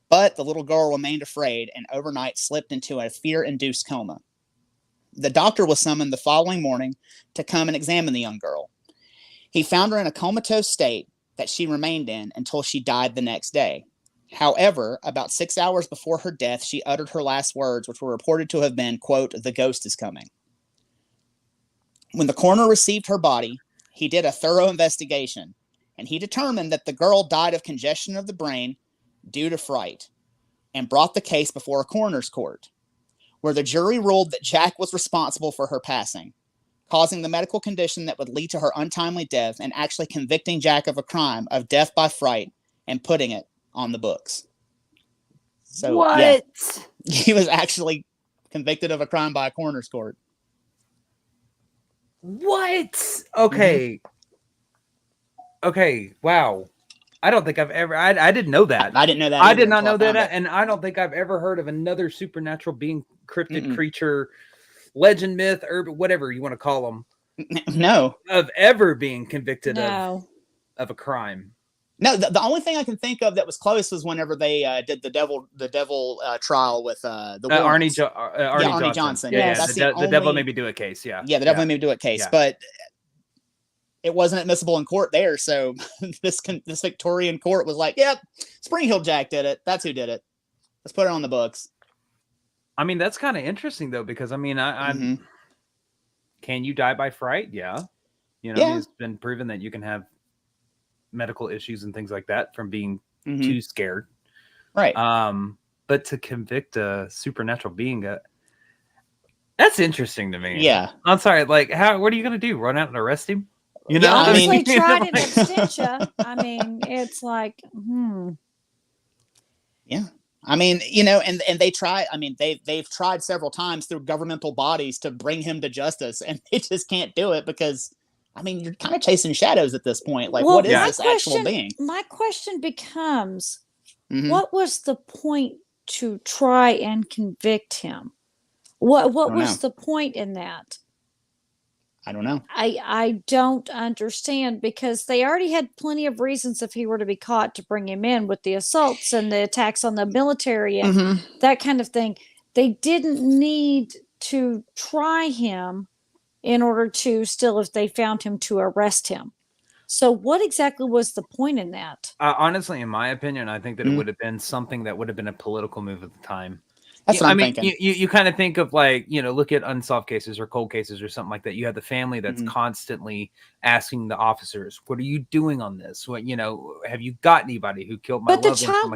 [SPEAKER 1] But the little girl remained afraid and overnight slipped into a fear-induced coma. The doctor was summoned the following morning to come and examine the young girl. He found her in a comatose state that she remained in until she died the next day. However, about 6 hours before her death, she uttered her last words, which were reported to have been, quote, "The ghost is coming." When the coroner received her body, he did a thorough investigation, and he determined that the girl died of congestion of the brain due to fright, and brought the case before a coroner's court, where the jury ruled that Jack was responsible for her passing, causing the medical condition that would lead to her untimely death, and actually convicting Jack of a crime of death by fright and putting it on the books. So,
[SPEAKER 3] what?
[SPEAKER 1] Yeah, he was actually convicted of a crime by a coroner's court.
[SPEAKER 2] What? Okay. Okay. Wow. I don't think I've ever. I didn't know that.
[SPEAKER 1] I didn't know that.
[SPEAKER 2] I did not know that, and I don't think I've ever heard of another supernatural being, cryptid creature, legend, myth, urban, whatever you want to call them.
[SPEAKER 1] No,
[SPEAKER 2] of ever being convicted
[SPEAKER 3] No.
[SPEAKER 2] of a crime.
[SPEAKER 1] No, the only thing I can think of that was close was whenever they did the devil trial with
[SPEAKER 2] Arnie Johnson.
[SPEAKER 1] Yeah,
[SPEAKER 2] that's the devil made me do a case. Yeah,
[SPEAKER 1] the devil made me do a case, but it wasn't admissible in court there. So this Victorian court was like, "Yep, Spring-Heeled Jack did it. That's who did it. Let's put it on the books."
[SPEAKER 2] I mean, that's kind of interesting though, because I mean, I'm. Can you die by fright? Yeah, it's been proven that you can have medical issues and things like that from being too scared,
[SPEAKER 1] right?
[SPEAKER 2] But to convict a supernatural being, that's interesting to me.
[SPEAKER 1] Yeah,
[SPEAKER 2] I'm sorry. Like, what are you gonna do? Run out and arrest him?
[SPEAKER 3] I mean, they tried an abstention. I mean, it's like,
[SPEAKER 1] Yeah. I mean, and they try. I mean, they've tried several times through governmental bodies to bring him to justice, and they just can't do it because, I mean, you're kind of chasing shadows at this point. Like, what is this actual being?
[SPEAKER 3] My question becomes, what was the point to try and convict him? What was the point in that?
[SPEAKER 1] I don't know.
[SPEAKER 3] I don't understand, because they already had plenty of reasons if he were to be caught to bring him in with the assaults and the attacks on the military and that kind of thing. They didn't need to try him in order to still, if they found him, to arrest him. So what exactly was the point in that?
[SPEAKER 2] Honestly, in my opinion, I think that it would have been something that would have been a political move at the time.
[SPEAKER 1] That's what I'm thinking.
[SPEAKER 2] You kind of think of, like, look at unsolved cases or cold cases or something like that. You have the family that's constantly asking the officers, "What are you doing on this? What, have you got anybody who killed my?" But
[SPEAKER 3] the child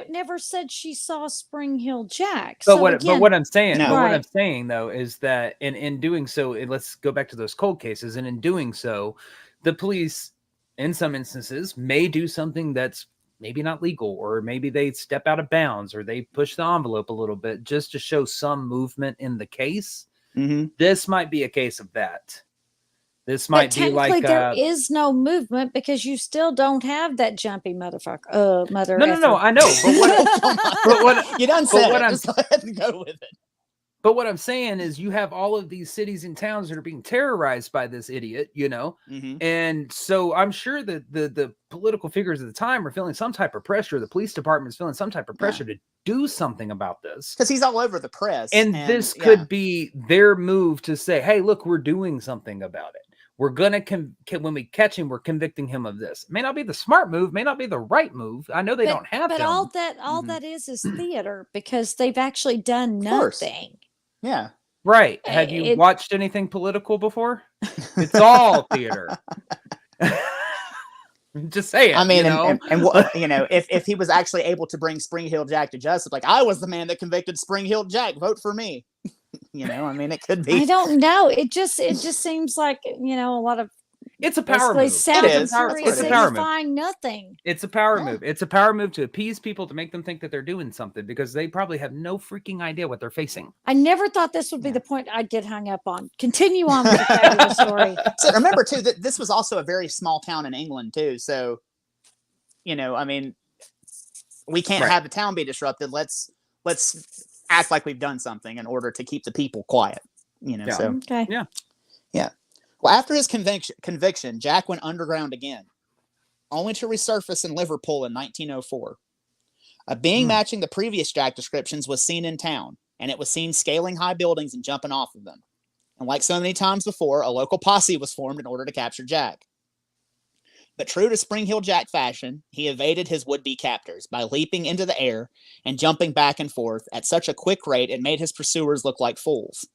[SPEAKER 3] never said she saw Spring-Heeled Jack.
[SPEAKER 2] But what I'm saying, what I'm saying though, is that in doing so, let's go back to those cold cases, and in doing so, the police, in some instances, may do something that's maybe not legal, or maybe they step out of bounds, or they push the envelope a little bit just to show some movement in the case. This might be a case of that. This might be like
[SPEAKER 3] there is no movement because you still don't have that jumpy motherfucker.
[SPEAKER 2] No, I know. But what
[SPEAKER 1] you done said it. Just go ahead and go with it.
[SPEAKER 2] But what I'm saying is you have all of these cities and towns that are being terrorized by this idiot, and so I'm sure that the political figures at the time are feeling some type of pressure. The police department is feeling some type of pressure to do something about this.
[SPEAKER 1] Because he's all over the press.
[SPEAKER 2] And this could be their move to say, hey, look, we're doing something about it. We're going to, when we catch him, we're convicting him of this. May not be the smart move, may not be the right move. I know they don't have
[SPEAKER 3] But
[SPEAKER 2] film.
[SPEAKER 3] all that is theater, because they've actually done nothing.
[SPEAKER 1] Yeah.
[SPEAKER 2] Right. Have you watched anything political before? It's all theater. Just saying.
[SPEAKER 1] I mean, and if he was actually able to bring Spring Heel Jack to justice, like, I was the man that convicted Spring Heel Jack, vote for me. I mean, it could be.
[SPEAKER 3] I don't know. It just seems like, a lot of.
[SPEAKER 2] It's a power move.
[SPEAKER 3] It's a power move. Nothing.
[SPEAKER 2] It's a power move. It's a power move to appease people, to make them think that they're doing something, because they probably have no freaking idea what they're facing.
[SPEAKER 3] I never thought this would be the point I'd get hung up on. Continue on with the story.
[SPEAKER 1] So remember too that this was also a very small town in England too. So, I mean, we can't have the town be disrupted. Let's act like we've done something in order to keep the people quiet. So
[SPEAKER 3] okay.
[SPEAKER 1] Yeah. Well, after his conviction, Jack went underground again, only to resurface in Liverpool in 1904. A being matching the previous Jack descriptions was seen in town, and it was seen scaling high buildings and jumping off of them. And like so many times before, a local posse was formed in order to capture Jack. But true to Spring Heel Jack fashion, he evaded his would-be captors by leaping into the air and jumping back and forth at such a quick rate it made his pursuers look like fools.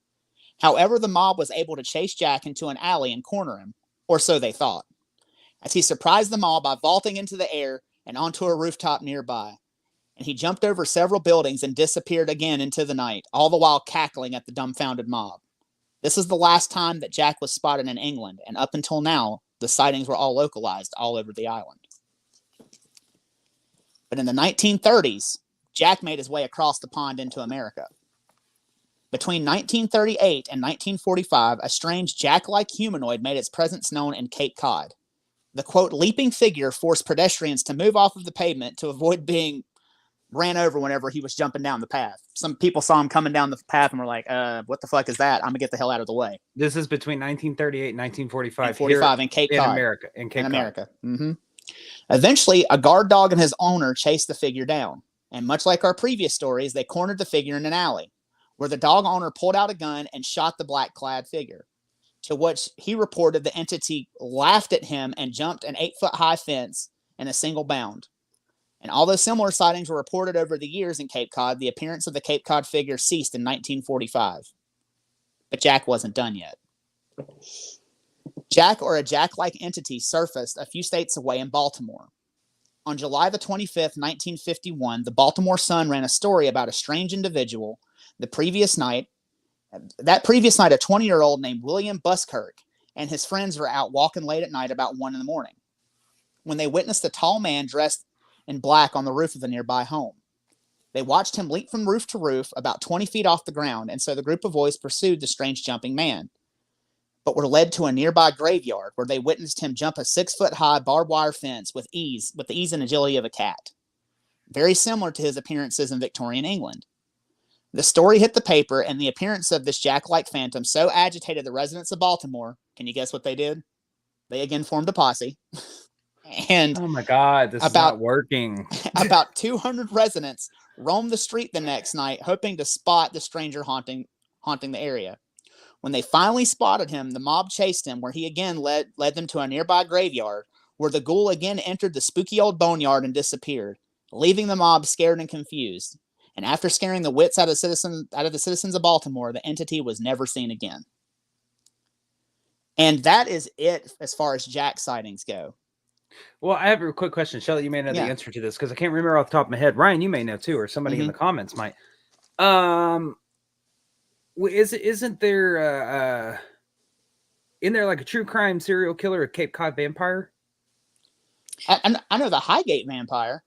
[SPEAKER 1] However, the mob was able to chase Jack into an alley and corner him, or so they thought, as he surprised the mob by vaulting into the air and onto a rooftop nearby. And he jumped over several buildings and disappeared again into the night, all the while cackling at the dumbfounded mob. This is the last time that Jack was spotted in England, and up until now, the sightings were all localized all over the island. But in the 1930s, Jack made his way across the pond into America. Between 1938 and 1945, a strange Jack-like humanoid made its presence known in Cape Cod. The, quote, leaping figure forced pedestrians to move off of the pavement to avoid being ran over whenever he was jumping down the path. Some people saw him coming down the path and were like, what the fuck is that? I'm going to get the hell out of the way.
[SPEAKER 2] This is between 1938 and 1945.
[SPEAKER 1] 45 in Cape Cod.
[SPEAKER 2] In America. In
[SPEAKER 1] America. Mm-hmm. Eventually, a guard dog and his owner chased the figure down. And much like our previous stories, they cornered the figure in an alley, where the dog owner pulled out a gun and shot the black-clad figure, to which he reported the entity laughed at him and jumped an 8-foot-high fence in a single bound. And although similar sightings were reported over the years in Cape Cod, the appearance of the Cape Cod figure ceased in 1945. But Jack wasn't done yet. Jack, or a Jack-like entity, surfaced a few states away in Baltimore. On July the 25th, 1951, the Baltimore Sun ran a story about a strange individual. That previous night, a 20-year-old named William Buskirk and his friends were out walking late at night about 1 a.m. when they witnessed a tall man dressed in black on the roof of a nearby home. They watched him leap from roof to roof about 20 feet off the ground, and so the group of boys pursued the strange jumping man, but were led to a nearby graveyard where they witnessed him jump a 6-foot-high barbed wire fence with the ease and agility of a cat. Very similar to his appearances in Victorian England. The story hit the paper, and the appearance of this Jack-like phantom so agitated the residents of Baltimore. Can you guess what they did? They again formed a posse. And
[SPEAKER 2] oh my God, this is not working.
[SPEAKER 1] About 200 residents roamed the street the next night, hoping to spot the stranger haunting the area. When they finally spotted him, the mob chased him, where he again led them to a nearby graveyard, where the ghoul again entered the spooky old boneyard and disappeared, leaving the mob scared and confused. And after scaring the wits out of the citizens of Baltimore, the entity was never seen again. And that is it as far as Jack sightings go.
[SPEAKER 2] Well, I have a quick question. Shelley, you may know the answer to this because I can't remember off the top of my head. Ryan, you may know too, or somebody in the comments might. Isn't there in there like a true crime serial killer, a Cape Cod vampire?
[SPEAKER 1] I know the Highgate vampire.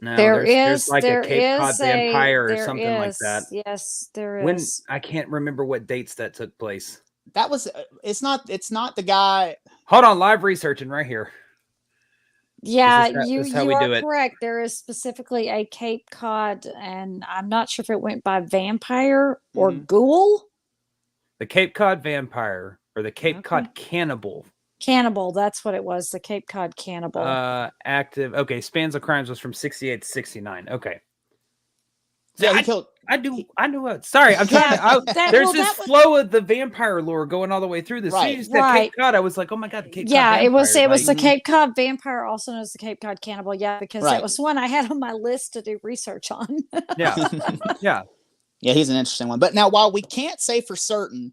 [SPEAKER 2] No, there's like a Cape Cod vampire or something like that.
[SPEAKER 3] Yes, there is.
[SPEAKER 2] I can't remember what dates that took place.
[SPEAKER 1] That was it's not the guy.
[SPEAKER 2] Hold on, live researching right here.
[SPEAKER 3] Yeah,
[SPEAKER 2] This is how
[SPEAKER 3] you
[SPEAKER 2] we
[SPEAKER 3] are
[SPEAKER 2] do it.
[SPEAKER 3] correct. There is specifically a Cape Cod, and I'm not sure if it went by vampire or ghoul.
[SPEAKER 2] The Cape Cod vampire or the Cape Cod cannibal.
[SPEAKER 3] Cannibal, that's what it was. The Cape Cod cannibal.
[SPEAKER 2] Active. Okay, spans of crimes was from 68 to 69. Okay.
[SPEAKER 1] Yeah, he killed.
[SPEAKER 2] I knew it. Sorry, I'm trying to. There's this flow of the vampire lore going all the way through this.
[SPEAKER 1] Right.
[SPEAKER 2] So you said Cape Cod. I was like, oh my god, the Cape Cod.
[SPEAKER 3] Yeah,
[SPEAKER 2] vampire.
[SPEAKER 3] it was the Cape Cod vampire, also known as the Cape Cod cannibal. Yeah, because that
[SPEAKER 1] Right.
[SPEAKER 3] was one I had on my list to do research on.
[SPEAKER 2] Yeah, yeah,
[SPEAKER 1] yeah. He's an interesting one. But now, while we can't say for certain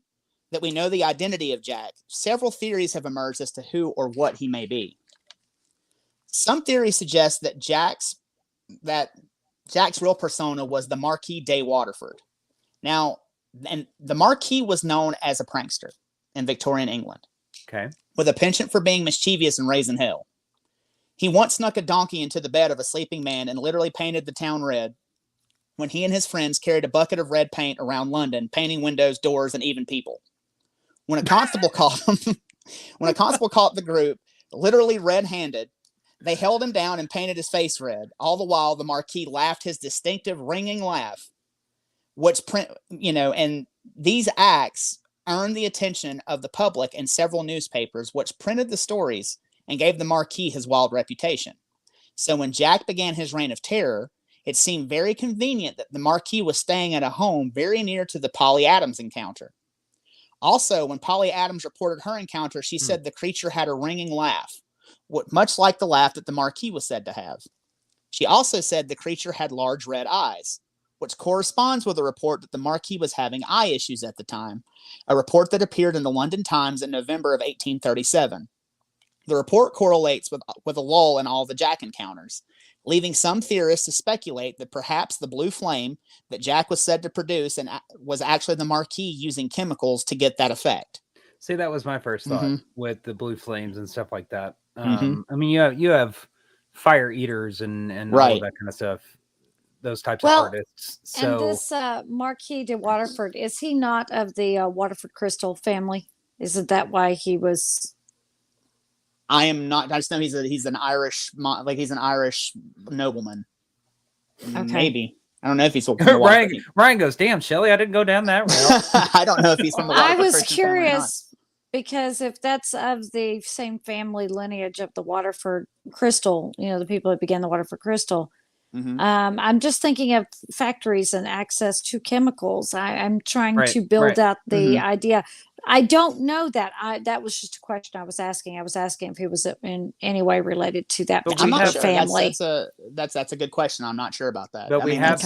[SPEAKER 1] that we know the identity of Jack, several theories have emerged as to who or what he may be. Some theories suggest that Jack's real persona was the Marquis de Waterford. Now, and the Marquis was known as a prankster in Victorian England.
[SPEAKER 2] Okay.
[SPEAKER 1] With a penchant for being mischievous and raising hell. He once snuck a donkey into the bed of a sleeping man and literally painted the town red when he and his friends carried a bucket of red paint around London, painting windows, doors, and even people. When a constable caught the group, literally red-handed, they held him down and painted his face red. All the while, the Marquis laughed his distinctive ringing laugh, and these acts earned the attention of the public and several newspapers, which printed the stories and gave the Marquis his wild reputation. So when Jack began his reign of terror, it seemed very convenient that the Marquis was staying at a home very near to the Polly Adams encounter. Also, when Polly Adams reported her encounter, she said the creature had a ringing laugh, much like the laugh that the Marquis was said to have. She also said the creature had large red eyes, which corresponds with a report that the Marquis was having eye issues at the time, a report that appeared in the London Times in November of 1837. The report correlates with a lull in all the Jack encounters, leaving some theorists to speculate that perhaps the blue flame that Jack was said to produce and was actually the Marquis using chemicals to get that effect.
[SPEAKER 2] See, that was my first thought with the blue flames and stuff like that. I mean, you have fire eaters and all of that kind of stuff. Those types of artists. So,
[SPEAKER 3] and this Marquis de Waterford, is he not of the Waterford Crystal family? Isn't that why he was?
[SPEAKER 1] I am not. I just know he's an Irish, he's an Irish nobleman. Okay. Maybe. I don't know if he's from the
[SPEAKER 2] Ryan goes, damn, Shelley, I didn't go down that route.
[SPEAKER 1] I don't know if he's from the Waterford.
[SPEAKER 3] I was curious because if that's of the same family lineage of the Waterford Crystal, the people that began the Waterford Crystal. I'm just thinking of factories and access to chemicals. I'm trying to build out the idea. I don't know that. That was just a question I was asking. I was asking if he was in any way related to that particular family.
[SPEAKER 1] That's a good question. I'm not sure about that.
[SPEAKER 2] But we have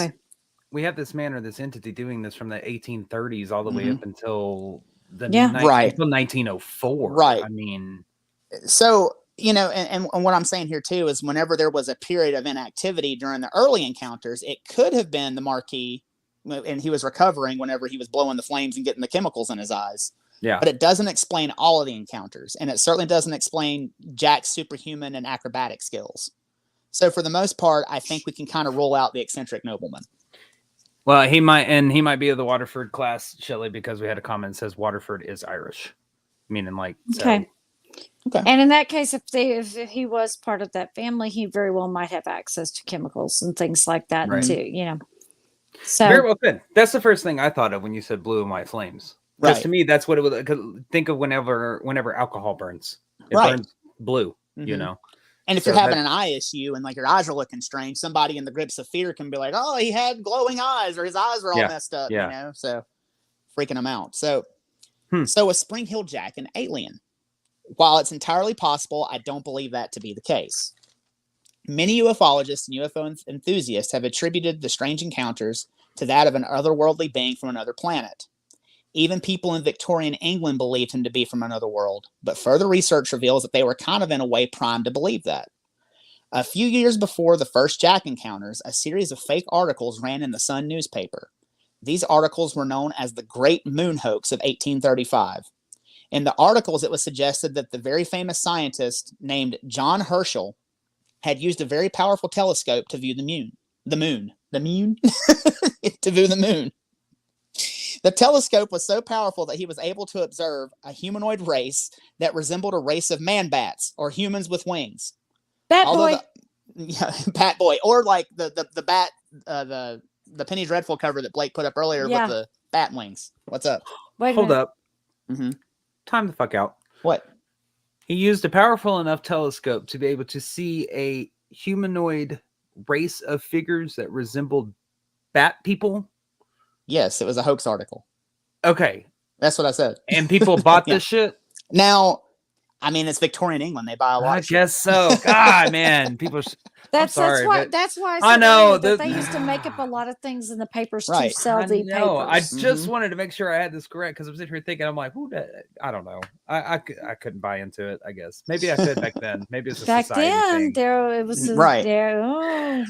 [SPEAKER 2] this man or this entity doing this from the 1830s all the way up until until 1904.
[SPEAKER 1] Right.
[SPEAKER 2] I mean,
[SPEAKER 1] so. And what I'm saying here too is whenever there was a period of inactivity during the early encounters, it could have been the Marquis, and he was recovering whenever he was blowing the flames and getting the chemicals in his eyes.
[SPEAKER 2] Yeah.
[SPEAKER 1] But it doesn't explain all of the encounters, and it certainly doesn't explain Jack's superhuman and acrobatic skills. So for the most part, I think we can kind of rule out the eccentric nobleman.
[SPEAKER 2] Well, he might be of the Waterford class, Shelley, because we had a comment that says Waterford is Irish, meaning like
[SPEAKER 3] okay. Okay. And in that case, if he was part of that family, he very well might have access to chemicals and things like that too. So
[SPEAKER 2] very well could. That's the first thing I thought of when you said blue and white flames. Because to me, that's what it would. Think of whenever alcohol burns, it burns blue.
[SPEAKER 1] And if you're having an eye issue and like your eyes are looking strange, somebody in the grips of fear can be like, "Oh, he had glowing eyes, or his eyes were all messed up." So freaking them out. So is Spring Hill Jack an alien? While it's entirely possible, I don't believe that to be the case. Many ufologists and UFO enthusiasts have attributed the strange encounters to that of an otherworldly being from another planet. Even people in Victorian England believed him to be from another world, but further research reveals that they were kind of in a way primed to believe that. A few years before the first Jack encounters, a series of fake articles ran in the Sun newspaper. These articles were known as the Great Moon Hoax of 1835. In the articles, it was suggested that the very famous scientist named John Herschel had used a very powerful telescope to view to view the moon. The telescope was so powerful that he was able to observe a humanoid race that resembled a race of man-bats, or humans with wings.
[SPEAKER 3] Bat Boy.
[SPEAKER 1] Yeah, Bat Boy, or like the bat, the Penny Dreadful cover that Blake put up earlier with the bat wings. What's up?
[SPEAKER 3] Wait,
[SPEAKER 2] hold up.
[SPEAKER 1] Mm-hmm.
[SPEAKER 2] Time the fuck out.
[SPEAKER 1] What?
[SPEAKER 2] He used a powerful enough telescope to be able to see a humanoid race of figures that resembled bat people.
[SPEAKER 1] Yes, it was a hoax article.
[SPEAKER 2] Okay.
[SPEAKER 1] That's what I said.
[SPEAKER 2] And people bought this shit?
[SPEAKER 1] Now, I mean, it's Victorian England. They buy a lot.
[SPEAKER 2] I guess so. God, man. People.
[SPEAKER 3] That's why
[SPEAKER 2] I know
[SPEAKER 3] that they used to make up a lot of things in the papers to sell the papers.
[SPEAKER 2] I just wanted to make sure I had this correct because I'm sitting here thinking, I'm like, who? I don't know. I couldn't buy into it. I guess maybe I could back then. Maybe it's a
[SPEAKER 3] back
[SPEAKER 2] society
[SPEAKER 3] then.
[SPEAKER 2] thing.
[SPEAKER 3] There it was there. Oh.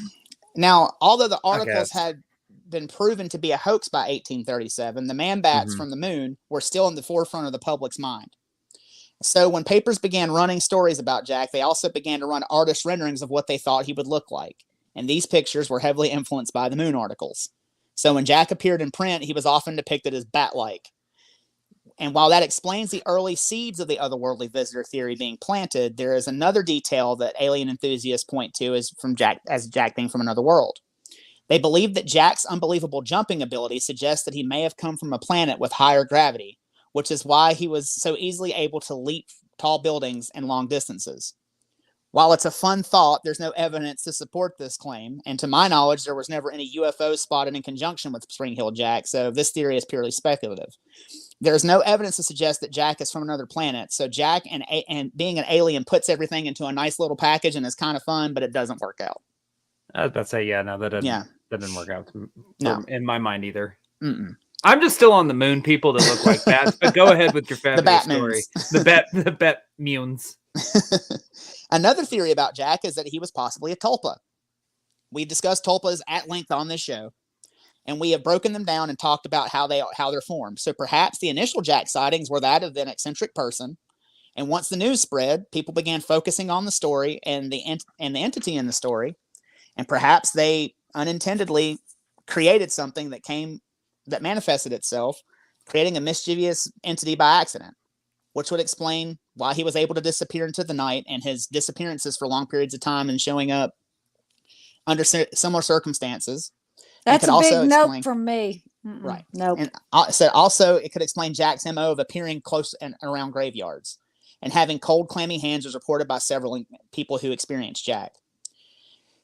[SPEAKER 1] Now, although the articles had been proven to be a hoax by 1837, the man bats from the moon were still in the forefront of the public's mind. So when papers began running stories about Jack, they also began to run artist renderings of what they thought he would look like. And these pictures were heavily influenced by the moon articles. So when Jack appeared in print, he was often depicted as bat-like. And while that explains the early seeds of the otherworldly visitor theory being planted, there is another detail that alien enthusiasts point to as Jack being from another world. They believe that Jack's unbelievable jumping ability suggests that he may have come from a planet with higher gravity, which is why he was so easily able to leap tall buildings and long distances. While it's a fun thought, there's no evidence to support this claim, and to my knowledge, there was never any UFO spotted in conjunction with Spring Hill Jack, so this theory is purely speculative. There's no evidence to suggest that Jack is from another planet, so Jack and being an alien puts everything into a nice little package and is kind of fun, but it doesn't work out.
[SPEAKER 2] I was about to say, that didn't work out in my mind either.
[SPEAKER 1] Mm-mm.
[SPEAKER 2] I'm just still on the moon people that look like bats, but go ahead with your fabulous story. The bat moons.
[SPEAKER 1] Another theory about Jack is that he was possibly a tulpa. We discussed tulpas at length on this show, and we have broken them down and talked about how they're formed. So perhaps the initial Jack sightings were that of an eccentric person, and once the news spread, people began focusing on the story and the entity in the story, and perhaps they unintendedly created something that manifested itself, creating a mischievous entity by accident, which would explain why he was able to disappear into the night and his disappearances for long periods of time and showing up under similar circumstances.
[SPEAKER 3] That's a big nope from me. Mm-mm.
[SPEAKER 1] Right.
[SPEAKER 3] Nope.
[SPEAKER 1] And also it could explain Jack's MO of appearing close and around graveyards and having cold, clammy hands was reported by several people who experienced Jack.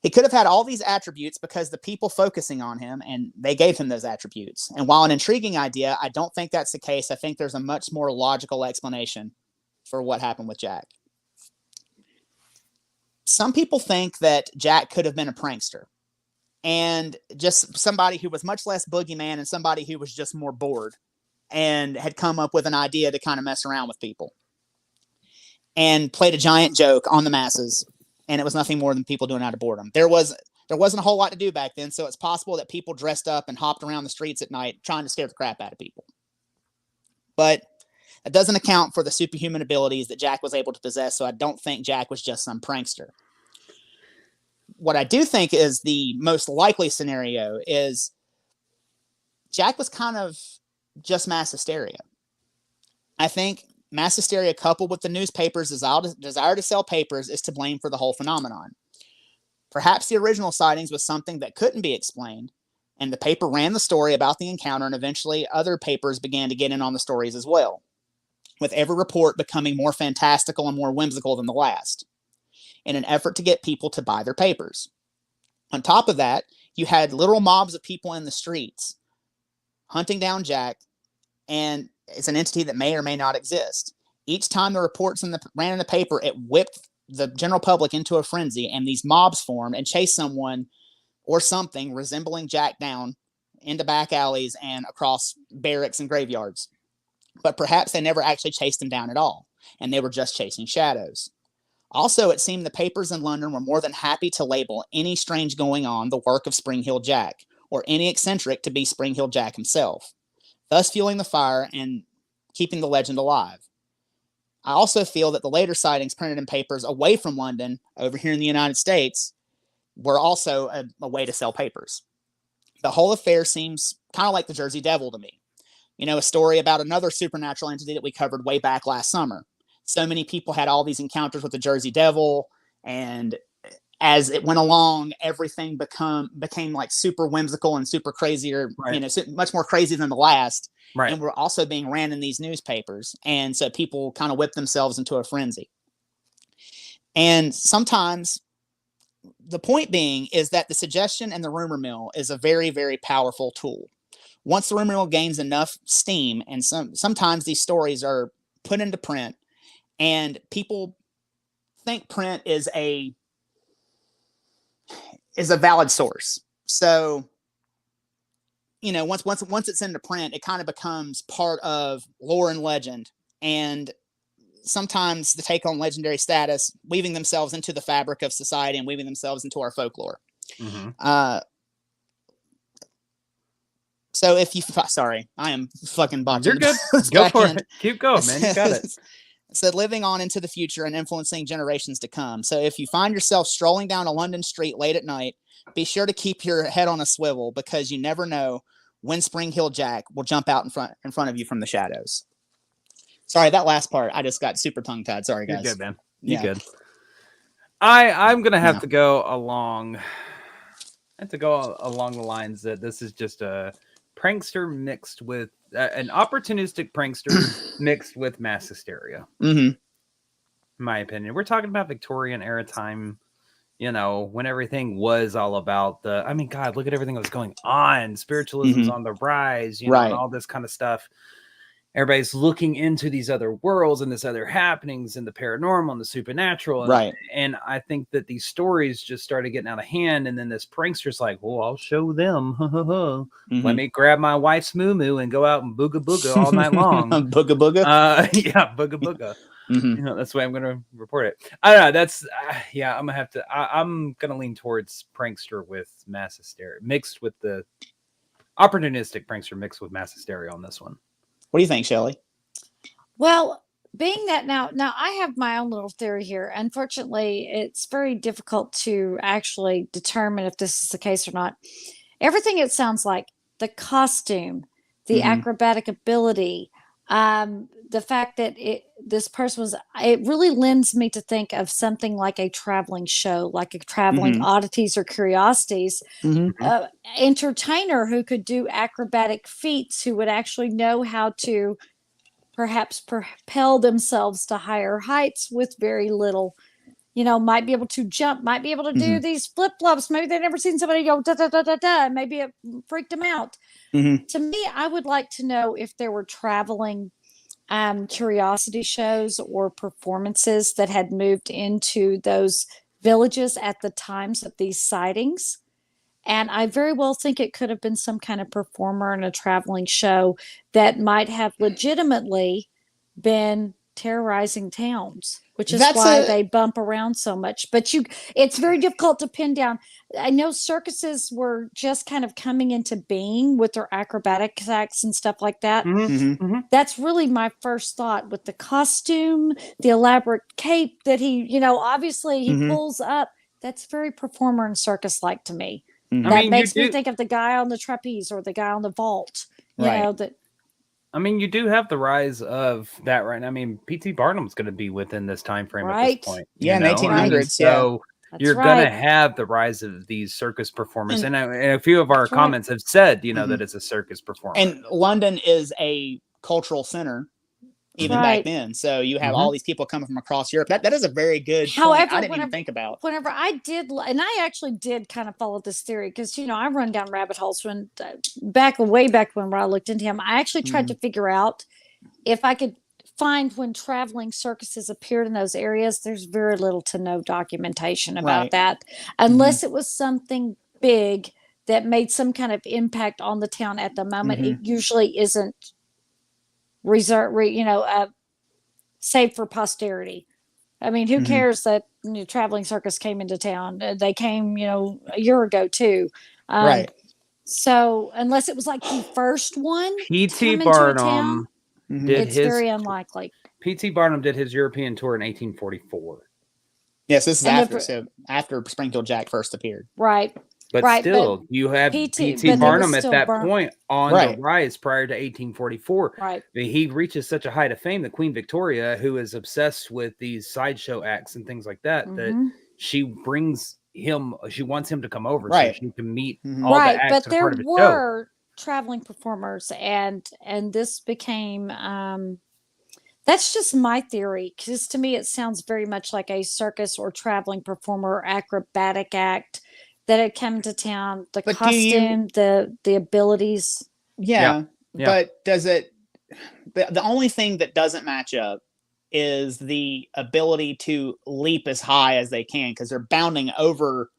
[SPEAKER 1] He could have had all these attributes because the people focusing on him, and they gave him those attributes. And while an intriguing idea, I don't think that's the case. I think there's a much more logical explanation for what happened with Jack. Some people think that Jack could have been a prankster and just somebody who was much less boogeyman and somebody who was just more bored and had come up with an idea to kind of mess around with people and played a giant joke on the masses. And it was nothing more than people doing it out of boredom. There wasn't a whole lot to do back then, so it's possible that people dressed up and hopped around the streets at night trying to scare the crap out of people. But it doesn't account for the superhuman abilities that Jack was able to possess, so I don't think Jack was just some prankster. What I do think is the most likely scenario is Jack was kind of just mass hysteria. I think mass hysteria coupled with the newspaper's desire to sell papers is to blame for the whole phenomenon. Perhaps the original sightings was something that couldn't be explained, and the paper ran the story about the encounter, and eventually other papers began to get in on the stories as well, with every report becoming more fantastical and more whimsical than the last, in an effort to get people to buy their papers. On top of that, you had literal mobs of people in the streets hunting down Jack, and it's an entity that may or may not exist. Each time the reports ran in the paper, it whipped the general public into a frenzy, and these mobs formed and chased someone or something resembling Jack down into back alleys and across barracks and graveyards. But perhaps they never actually chased him down at all, and they were just chasing shadows. Also, it seemed the papers in London were more than happy to label any strange going on the work of Spring Hill Jack, or any eccentric to be Spring Hill Jack himself, thus fueling the fire and keeping the legend alive. I also feel that the later sightings printed in papers away from London, over here in the United States, were also a way to sell papers. The whole affair seems kind of like the Jersey Devil to me. You know, a story about another supernatural entity that we covered way back last summer. So many people had all these encounters with the Jersey Devil, And as it went along, everything became like super whimsical and super crazy, or much more crazy than the last.
[SPEAKER 2] Right.
[SPEAKER 1] And we're also being ran in these newspapers, and so people kind of whip themselves into a frenzy. And sometimes, the point being is that the suggestion and the rumor mill is a very, very powerful tool. Once the rumor mill gains enough steam, and sometimes these stories are put into print, and people think print is a valid source. So, once it's into print, it kind of becomes part of lore and legend, and sometimes they take on legendary status, weaving themselves into the fabric of society and weaving themselves into our folklore. So sorry, I am fucking botching.
[SPEAKER 2] You're good. Go for it. Keep going, man. You got it.
[SPEAKER 1] So living on into the future and influencing generations to come. So if you find yourself strolling down a London street late at night, be sure to keep your head on a swivel, because you never know when Spring Hill Jack will jump out in front of you from the shadows. Sorry, that last part, I just got super tongue-tied. Sorry, guys.
[SPEAKER 2] You're good, man. You're good. I'm going to have to go along. I have to go along the lines that this is just a prankster mixed with an opportunistic prankster mixed with mass hysteria. In my opinion, we're talking about Victorian era time, when everything was all about God, look at everything that was going on. Spiritualism's on the rise, and all this kind of stuff. Everybody's looking into these other worlds and this other happenings and the paranormal and the supernatural. And I think that these stories just started getting out of hand. And then this prankster's like, well, I'll show them. Let me grab my wife's moo and go out and booga booga all night long.
[SPEAKER 1] Booga booga?
[SPEAKER 2] Yeah, booga booga. That's the way I'm going to report it. I don't know. That's, I'm going to have to, I'm going to lean towards prankster with mass hysteria, mixed with the opportunistic prankster mixed with mass hysteria on this one.
[SPEAKER 1] What do you think, Shelley?
[SPEAKER 3] Well, being that now I have my own little theory here. Unfortunately, it's very difficult to actually determine if this is the case or not. Everything it sounds like, the costume, the acrobatic ability, the fact that this person was, it really lends me to think of something like a traveling show, like a traveling oddities or curiosities, entertainer who could do acrobatic feats, who would actually know how to perhaps propel themselves to higher heights with very little, might be able to jump, might be able to do these flip-flops. Maybe they've never seen somebody go da da da da da. Maybe it freaked them out. To me, I would like to know if there were traveling curiosity shows or performances that had moved into those villages at the times of these sightings. And I very well think it could have been some kind of performer in a traveling show that might have legitimately been terrorizing towns, which is why they bump around so much. But it's very difficult to pin down. I know circuses were just kind of coming into being with their acrobatic acts and stuff like that. That's really my first thought, with the costume, the elaborate cape that he, obviously he pulls up. That's very performer and circus-like to me. That makes me think of the guy on the trapeze or the guy on the vault. You
[SPEAKER 2] do have the rise of that, right? P.T. Barnum's going to be within this time frame at this point.
[SPEAKER 1] Yeah, in 1800s.
[SPEAKER 2] So you're going to have the rise of these circus performers. And a few of our comments have said, that it's a circus performer.
[SPEAKER 1] And London is a cultural center even back then. So you have all these people coming from across Europe. That is a very good point I didn't even think about.
[SPEAKER 3] Whenever I did, and I actually did kind of follow this theory, because, I run down rabbit holes when way back when I looked into him. I actually tried to figure out if I could find when traveling circuses appeared in those areas. There's very little to no documentation about that, unless it was something big that made some kind of impact on the town at the moment. It usually isn't saved for posterity. Who cares that traveling circus came into town? They came, a year ago too. So unless it was like the first one,
[SPEAKER 2] P.T. Barnum
[SPEAKER 3] it's very unlikely.
[SPEAKER 2] P.T. Barnum did his European tour in 1844.
[SPEAKER 1] Yes, this is after Springfield Jack first appeared.
[SPEAKER 3] Right.
[SPEAKER 2] But still, you have P.T. Barnum at that point on the rise prior to 1844.
[SPEAKER 3] Right.
[SPEAKER 2] He reaches such a height of fame that Queen Victoria, who is obsessed with these sideshow acts and things like that, that she brings him. She wants him to come over so she can meet all
[SPEAKER 3] right.
[SPEAKER 2] the acts
[SPEAKER 3] But
[SPEAKER 2] that
[SPEAKER 3] there
[SPEAKER 2] are part of the
[SPEAKER 3] were traveling performers, and this became. That's just my theory, because to me it sounds very much like a circus or traveling performer or acrobatic act that had come to town. The costume, the abilities.
[SPEAKER 1] Yeah, but does it? The only thing that doesn't match up is the ability to leap as high as they can, because they're bounding over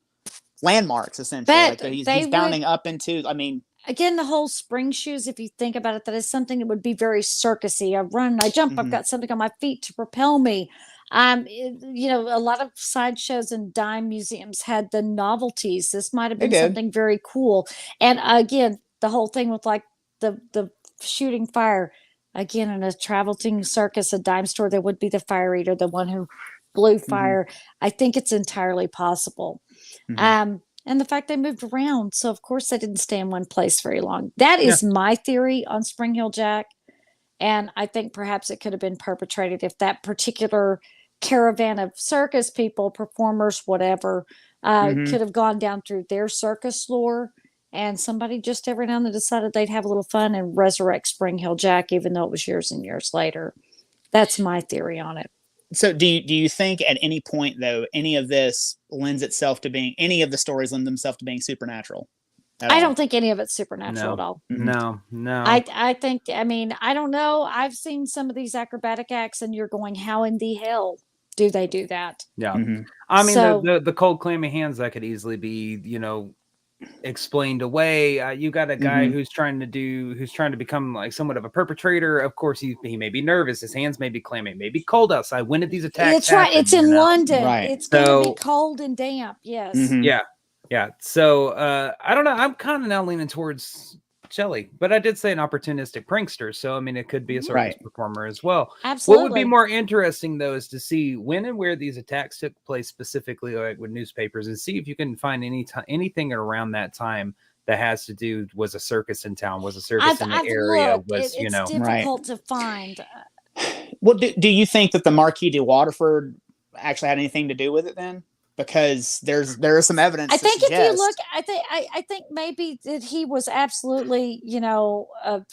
[SPEAKER 1] landmarks essentially.
[SPEAKER 3] But
[SPEAKER 1] like he's bounding up into. I mean,
[SPEAKER 3] again, the whole spring shoes, if you think about it, that is something that would be very circusy. I run, I jump, I've got something on my feet to propel me. You know, a lot of sideshows and dime museums had the novelties. This might have been something very cool. And again, the whole thing with like the shooting fire. Again, in a traveling circus, a dime store, there would be the fire eater, the one who blew fire. I think it's entirely possible. And the fact they moved around. So, of course, they didn't stay in one place very long. That is my theory on Spring Hill Jack. And I think perhaps it could have been perpetrated if that particular caravan of circus people, performers, whatever, could have gone down through their circus lore. And somebody just every now and then decided they'd have a little fun and resurrect Spring Hill Jack, even though it was years and years later. That's my theory on it.
[SPEAKER 1] So do you think at any point, though, any of this lends itself to being, any of the stories lend themselves to being supernatural?
[SPEAKER 3] I don't think any of it's supernatural at all.
[SPEAKER 2] No.
[SPEAKER 3] I think, I mean, I don't know. I've seen some of these acrobatic acts and you're going, how in the hell do they do that?
[SPEAKER 2] Yeah. I mean, the cold clammy hands, that could easily be, you know, explained away. You got a guy who's trying to become like somewhat of a perpetrator. Of course, he may be nervous. His hands may be clammy, it may be cold outside. When did these attacks
[SPEAKER 3] That's right. It's in London.
[SPEAKER 1] Right.
[SPEAKER 3] It's going to be cold and damp. Yes.
[SPEAKER 2] Yeah. So I don't know. I'm kind of now leaning towards Shelley, but I did say an opportunistic prankster. So, I mean, it could be a circus performer as well.
[SPEAKER 3] Absolutely.
[SPEAKER 2] What would be more interesting, though, is to see when and where these attacks took place, specifically like with newspapers, and see if you can find anything around that time that has to do, was a circus in town, was a circus in the area,
[SPEAKER 3] it's difficult to find.
[SPEAKER 1] Well, do you think that the Marquis de Waterford actually had anything to do with it then? Because there is some evidence.
[SPEAKER 3] I think if you look, I think maybe that he was absolutely, you know, a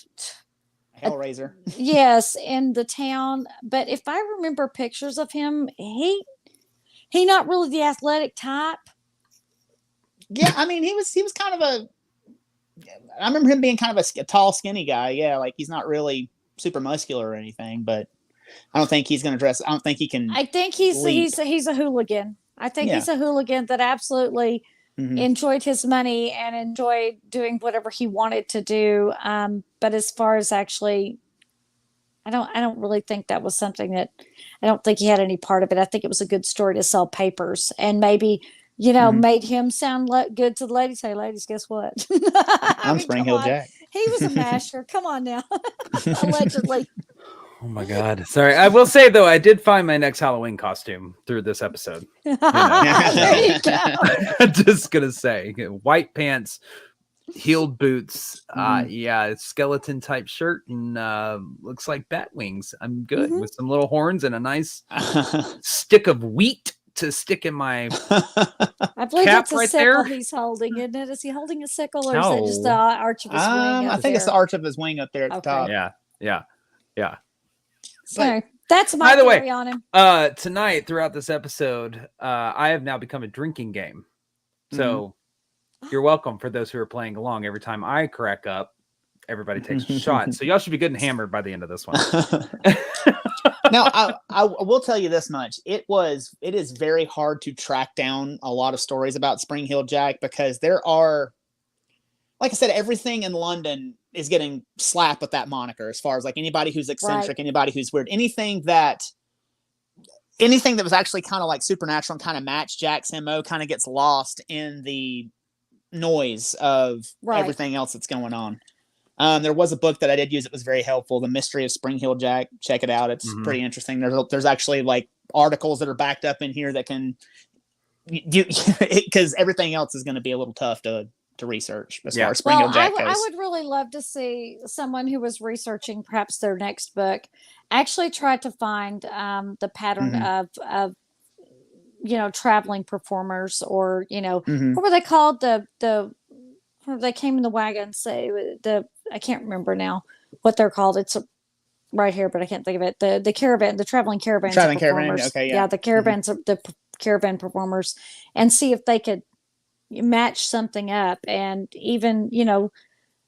[SPEAKER 1] Hellraiser.
[SPEAKER 3] Yes, in the town. But if I remember pictures of him, he not really the athletic type.
[SPEAKER 1] Yeah, I mean, he was kind of a. I remember him being kind of a tall, skinny guy. Yeah, like he's not really super muscular or anything, but I don't think he's going to dress. I don't think he can.
[SPEAKER 3] I think he's a hooligan. I think he's a hooligan that absolutely enjoyed his money and enjoyed doing whatever he wanted to do. But as far as actually, I don't really think that was something that, I don't think he had any part of it. I think it was a good story to sell papers and maybe, you know, made him sound good to the ladies. Hey, ladies, guess what?
[SPEAKER 1] I'm Spring Hill Jack.
[SPEAKER 3] He was a masher. Come on now. Allegedly.
[SPEAKER 2] Oh my God. Sorry. I will say, though, I did find my next Halloween costume through this episode. You know?
[SPEAKER 3] There you go.
[SPEAKER 2] I'm just going to say white pants, heeled boots. Skeleton type shirt and looks like bat wings. I'm good with some little horns and a nice stick of wheat to stick in my
[SPEAKER 3] I believe
[SPEAKER 2] cap
[SPEAKER 3] that's a
[SPEAKER 2] right
[SPEAKER 3] sickle
[SPEAKER 2] there.
[SPEAKER 3] he's holding, isn't it? Is he holding a sickle or is it just the arch of his wing?
[SPEAKER 1] I think it's the arch of his wing up there at the top.
[SPEAKER 2] Yeah.
[SPEAKER 3] So that's my theory on him.
[SPEAKER 2] Tonight, throughout this episode, I have now become a drinking game. So you're welcome for those who are playing along. Every time I crack up, everybody takes a shot. So y'all should be good and hammered by the end of this one.
[SPEAKER 1] Now, I will tell you this much. It is very hard to track down a lot of stories about Spring Hill Jack because there are, like I said, everything in London is getting slapped with that moniker as far as like anybody who's eccentric, anybody who's weird, anything that was actually kind of like supernatural and kind of matched Jack's MO kind of gets lost in the noise of everything else that's going on. There was a book that I did use that was very helpful, The Mystery of Spring Hill Jack. Check it out. It's pretty interesting. There's actually like articles that are backed up in here that can, because everything else is going to be a little tough to research as far as Spring Hill Jack goes.
[SPEAKER 3] I would really love to see someone who was researching perhaps their next book actually try to find the pattern of traveling performers, or
[SPEAKER 1] Mm-hmm.
[SPEAKER 3] what were they called? They came in the wagon. Say I can't remember now what they're called. It's right here, but I can't think of it. The caravan, the traveling caravans of
[SPEAKER 1] Traveling caravan.
[SPEAKER 3] performers.
[SPEAKER 1] Okay,
[SPEAKER 3] Yeah,
[SPEAKER 1] yeah.
[SPEAKER 3] the caravans of the caravan performers, and see if they could match something up. And even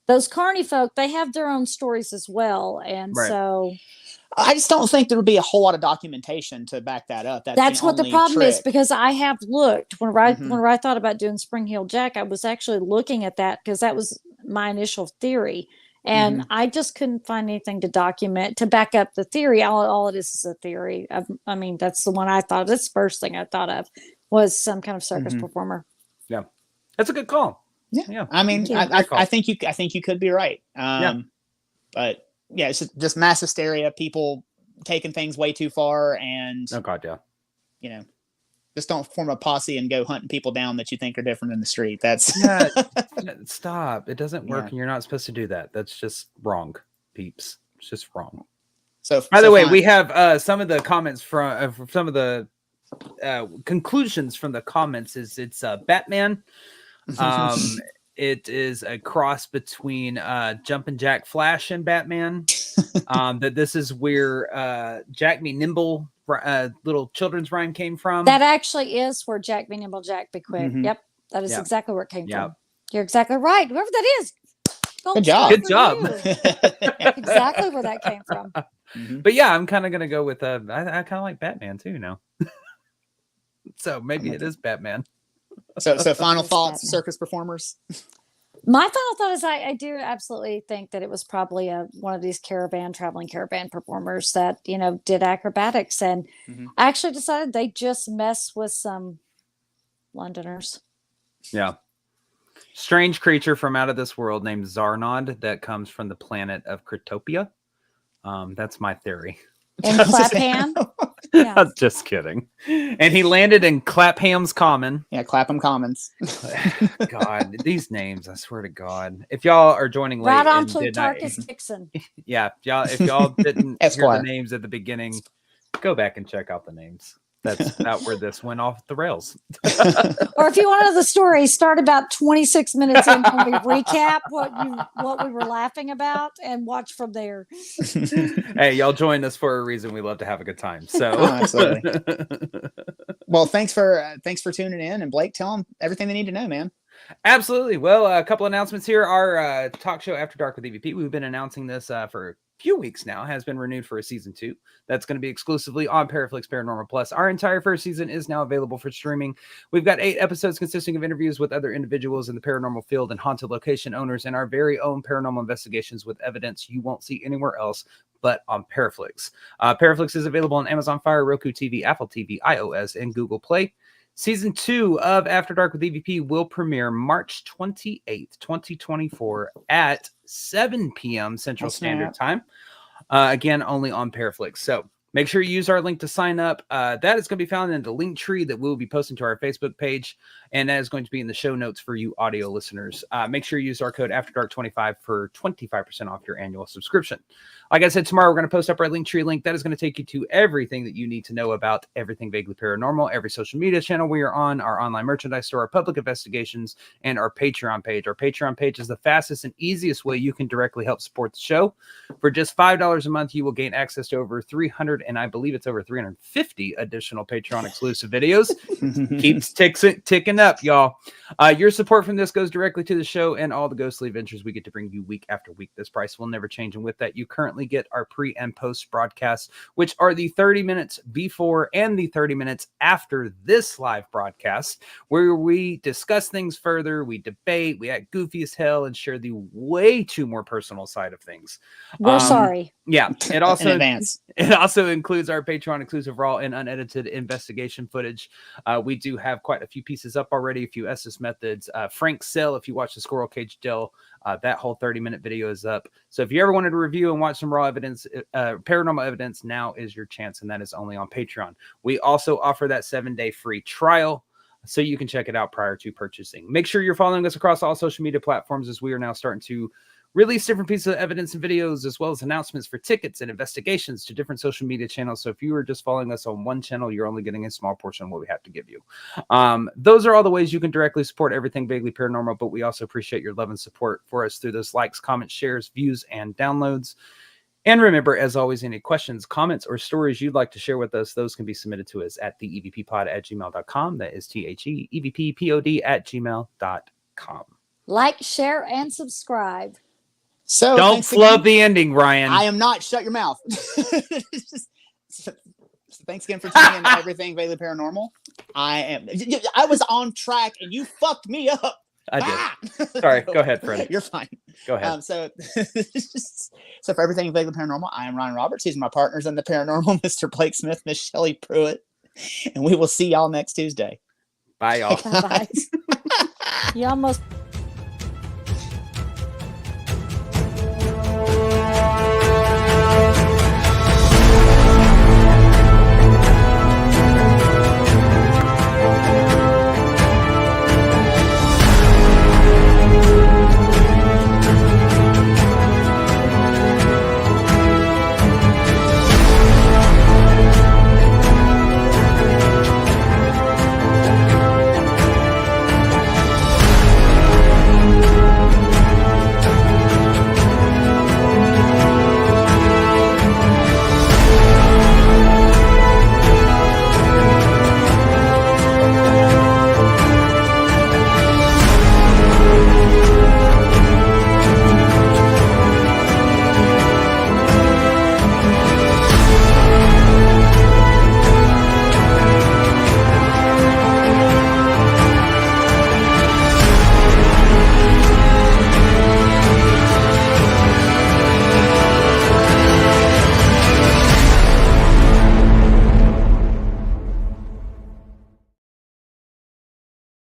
[SPEAKER 3] those carny folk, they have their own stories as well, and
[SPEAKER 2] Right.
[SPEAKER 3] so
[SPEAKER 1] I just don't think there would be a whole lot of documentation to back that up.
[SPEAKER 3] that's what the problem is, because I have looked
[SPEAKER 1] Mm-hmm.
[SPEAKER 3] whenever I thought about doing Spring Heel Jack, I was actually looking at that because that was my initial theory. And
[SPEAKER 1] Mm-hmm.
[SPEAKER 3] I just couldn't find anything to document to back up the theory. All it is a theory. I mean, that's the one I thought. That's the first thing I thought of was some kind of circus
[SPEAKER 1] Mm-hmm.
[SPEAKER 3] performer.
[SPEAKER 2] Yeah, that's a good call.
[SPEAKER 1] Yeah. I mean, I think you could be right. But yeah, it's just mass hysteria, people taking things way too far, and
[SPEAKER 2] oh god, yeah,
[SPEAKER 1] just don't form a posse and go hunting people down that you think are different in the street. That's
[SPEAKER 2] stop. It doesn't work, and you're not supposed to do that. That's just wrong, peeps. It's just wrong.
[SPEAKER 1] So,
[SPEAKER 2] by the way, we have some of the comments from some of the conclusions from the comments. It's Batman. It is a cross between Jumpin' Jack Flash and Batman. That this is where Jack Be Nimble little children's rhyme came from.
[SPEAKER 3] That actually is where Jack Be Nimble, Jack Be Quick.
[SPEAKER 1] Mm-hmm.
[SPEAKER 3] Yep, that is exactly where it came from. You're exactly right. Whoever that is,
[SPEAKER 1] good job.
[SPEAKER 2] Good job.
[SPEAKER 3] Exactly where that came from.
[SPEAKER 2] Mm-hmm. But yeah, I'm kind of gonna go with I kind of like Batman too now. So maybe it is Batman.
[SPEAKER 1] So final thoughts, Batman. Circus performers.
[SPEAKER 3] My final thought is I do absolutely think that it was probably one of these traveling caravan performers that, did acrobatics. And I actually decided they just mess with some Londoners.
[SPEAKER 2] Yeah. Strange creature from out of this world named Zarnod that comes from the planet of Critopia. That's my theory.
[SPEAKER 3] And Clapham?
[SPEAKER 2] Yeah. I was just kidding. And he landed in Clapham's Common.
[SPEAKER 1] Yeah, Clapham Commons.
[SPEAKER 2] God, these names, I swear to God. If y'all are joining late.
[SPEAKER 3] Right on Plutarchus Dixon.
[SPEAKER 2] Yeah, if y'all didn't hear the names at the beginning, go back and check out the names. That's about where this went off the rails.
[SPEAKER 3] Or if you want to know the story, start about 26 minutes in when we recap what we were laughing about and watch from there.
[SPEAKER 2] Hey, y'all joined us for a reason. We love to have a good time. So
[SPEAKER 1] absolutely. Well, thanks for tuning in, and Blake, tell them everything they need to know, man.
[SPEAKER 2] Absolutely. Well, a couple announcements here. Our talk show After Dark with EVP, we've been announcing this for a few weeks now, has been renewed for a season 2. That's going to be exclusively on Paraflix Paranormal Plus. Our entire first season is now available for streaming. We've got 8 episodes consisting of interviews with other individuals in the paranormal field and haunted location owners, and our very own paranormal investigations with evidence you won't see anywhere else but on Paraflix. Paraflix is available on Amazon Fire, Roku TV, Apple TV, iOS, and Google Play. Season 2 of After Dark with EVP will premiere March 28th, 2024 at 7 p.m. Central Standard Time. Again, only on Paraflix. So make sure you use our link to sign up. That is going to be found in the link tree that we'll be posting to our Facebook page. And that is going to be in the show notes for you audio listeners. Make sure you use our code AfterDark25 for 25% off your annual subscription. Like I said, tomorrow we're going to post up our Linktree link. That is going to take you to everything that you need to know about everything vaguely paranormal, every social media channel we are on, our online merchandise store, our public investigations, and our Patreon page. Our Patreon page is the fastest and easiest way you can directly help support the show. For just $5 a month, you will gain access to over 300, and I believe it's over 350 additional Patreon exclusive videos. Keeps ticking up, y'all. Your support from this goes directly to the show and all the ghostly adventures we get to bring you week after week. This price will never change, and with that, you currently get our pre and post broadcasts, which are the 30 minutes before and the 30 minutes after this live broadcast, where we discuss things further, we debate, we act goofy as hell, and share the way too more personal side of things.
[SPEAKER 3] We're sorry.
[SPEAKER 2] Yeah, it also
[SPEAKER 1] in advance.
[SPEAKER 2] It also includes our Patreon exclusive raw and unedited investigation footage. We do have quite a few pieces up already, a few Estes methods. Frank's Cell, if you watch the Squirrel Cage Dell, that whole 30-minute video is up. So if you ever wanted to review and watch some raw evidence, paranormal evidence, now is your chance, and that is only on Patreon. We also offer that 7-day free trial, so you can check it out prior to purchasing. Make sure you're following us across all social media platforms, as we are now starting to release different pieces of evidence and videos, as well as announcements for tickets and investigations to different social media channels. So if you are just following us on one channel, you're only getting a small portion of what we have to give you. Those are all the ways you can directly support Everything Vaguely Paranormal, but we also appreciate your love and support for us through those likes, comments, shares, views, and downloads. And remember, as always, any questions, comments, or stories you'd like to share with us, those can be submitted to us at theevppod@gmail.com. That is THEEVPPOD@gmail.com.
[SPEAKER 3] Like, share, and subscribe.
[SPEAKER 1] So
[SPEAKER 2] don't flub the ending, Ryan.
[SPEAKER 1] I am not. Shut your mouth. So thanks again for tuning in to Everything Vaguely Paranormal. I was on track and you fucked me up.
[SPEAKER 2] I did. Sorry. Go ahead, Fred.
[SPEAKER 1] You're fine.
[SPEAKER 2] Go ahead.
[SPEAKER 1] So for Everything Vaguely Paranormal, I am Ryan Roberts. These are my partners in the paranormal, Mr. Blake Smith, Miss Shelley Pruitt, and we will see y'all next Tuesday.
[SPEAKER 2] Bye, y'all.
[SPEAKER 3] Bye. You almost